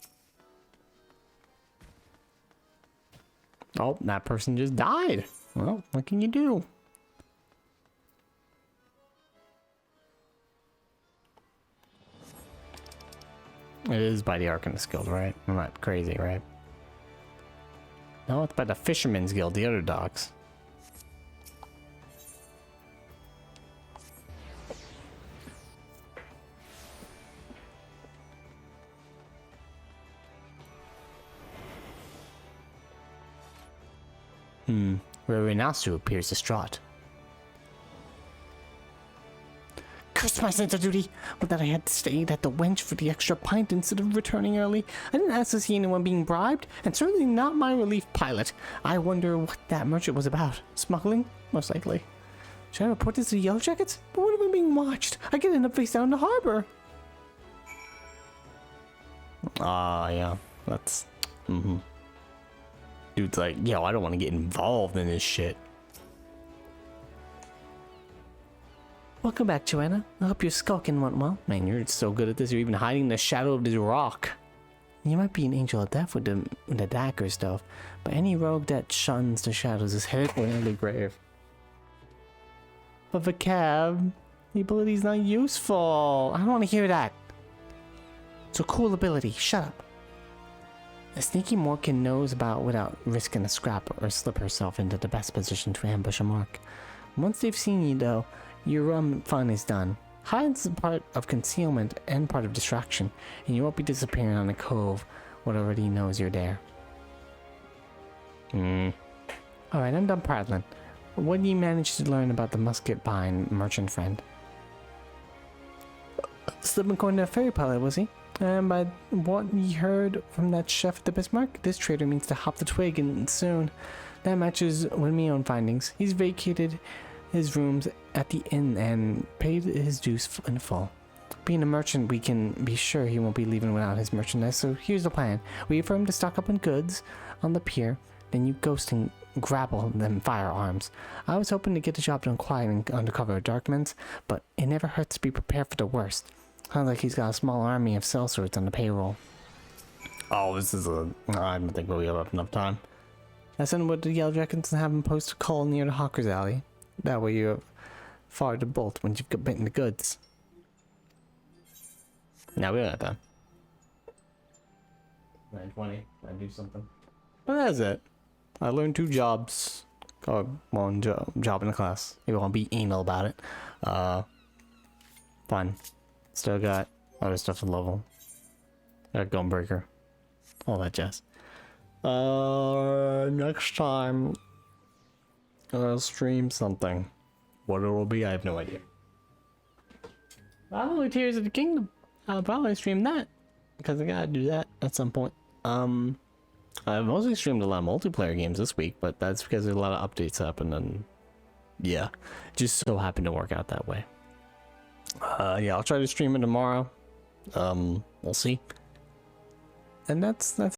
Oh, that person just died. Well, what can you do? It is by the Arcanist Guild, right? I'm not crazy, right? No, it's by the Fisherman's Guild, the other docks. Reverend Nasu appears distraught. Curse my sense of duty! But that I had stayed at the wench for the extra pint instead of returning early. I didn't ask to see anyone being bribed, and certainly not my relief pilot. I wonder what that merchant was about. Smuggling? Most likely. Should I report this to the Yellow Jackets? But what if I'm being watched? I could end up face down in the harbor. Yeah. That's... Dude's like, yo, I don't want to get involved in this shit. Welcome back, Joanna. I hope your skulking went well. Man, you're so good at this. You're even hiding in the shadow of this rock. You might be an angel of death with the dagger stuff, but any rogue that shuns the shadows is headed for the grave. But the cab, the ability's not useful. I don't want to hear that. It's a cool ability. Shut up. A sneaky Morkan knows about without risking a scrap or slip herself into the best position to ambush a mark. Once they've seen you, though, your fun is done. Hide's a part of concealment and part of distraction, and you won't be disappearing on a cove what already knows you're there. Alright, I'm done prattling. What do you manage to learn about the musket buying merchant friend? Slipping according to a ferry pilot, was he? And by what you heard from that chef at the Bismarck, this trader means to hop the twig and soon. That matches with my own findings. He's vacated his rooms at the inn and paid his dues in full. Being a merchant, we can be sure he won't be leaving without his merchandise, so here's the plan. Wait for him to stock up on goods on the pier, then you ghost and grapple them firearms. I was hoping to get the job done quiet and under cover of darkments, but it never hurts to be prepared for the worst. Sounds like he's got a small army of sellswords on the payroll. Oh, this is I don't think we'll have enough time. I send what the Yellow Jackets and have him post a call near the Hawker's Alley. That way you have far to bolt when you've got bitten the goods. Now we don't have time. 9:20. I do something. But that's it. I learned 2 jobs. Or one job in the class. Maybe I won't be anal about it. Fine. Still got other stuff to level. Got Gunbreaker. All that jazz. Next time I'll stream something. What it will be, I have no idea. Probably Tears of the Kingdom. I'll probably stream that. Because I gotta do that at some point. I've mostly streamed a lot of multiplayer games this week, but that's because there's a lot of updates happened and yeah, just so happened to work out that way. Yeah, I'll try to stream it tomorrow. We'll see. And that's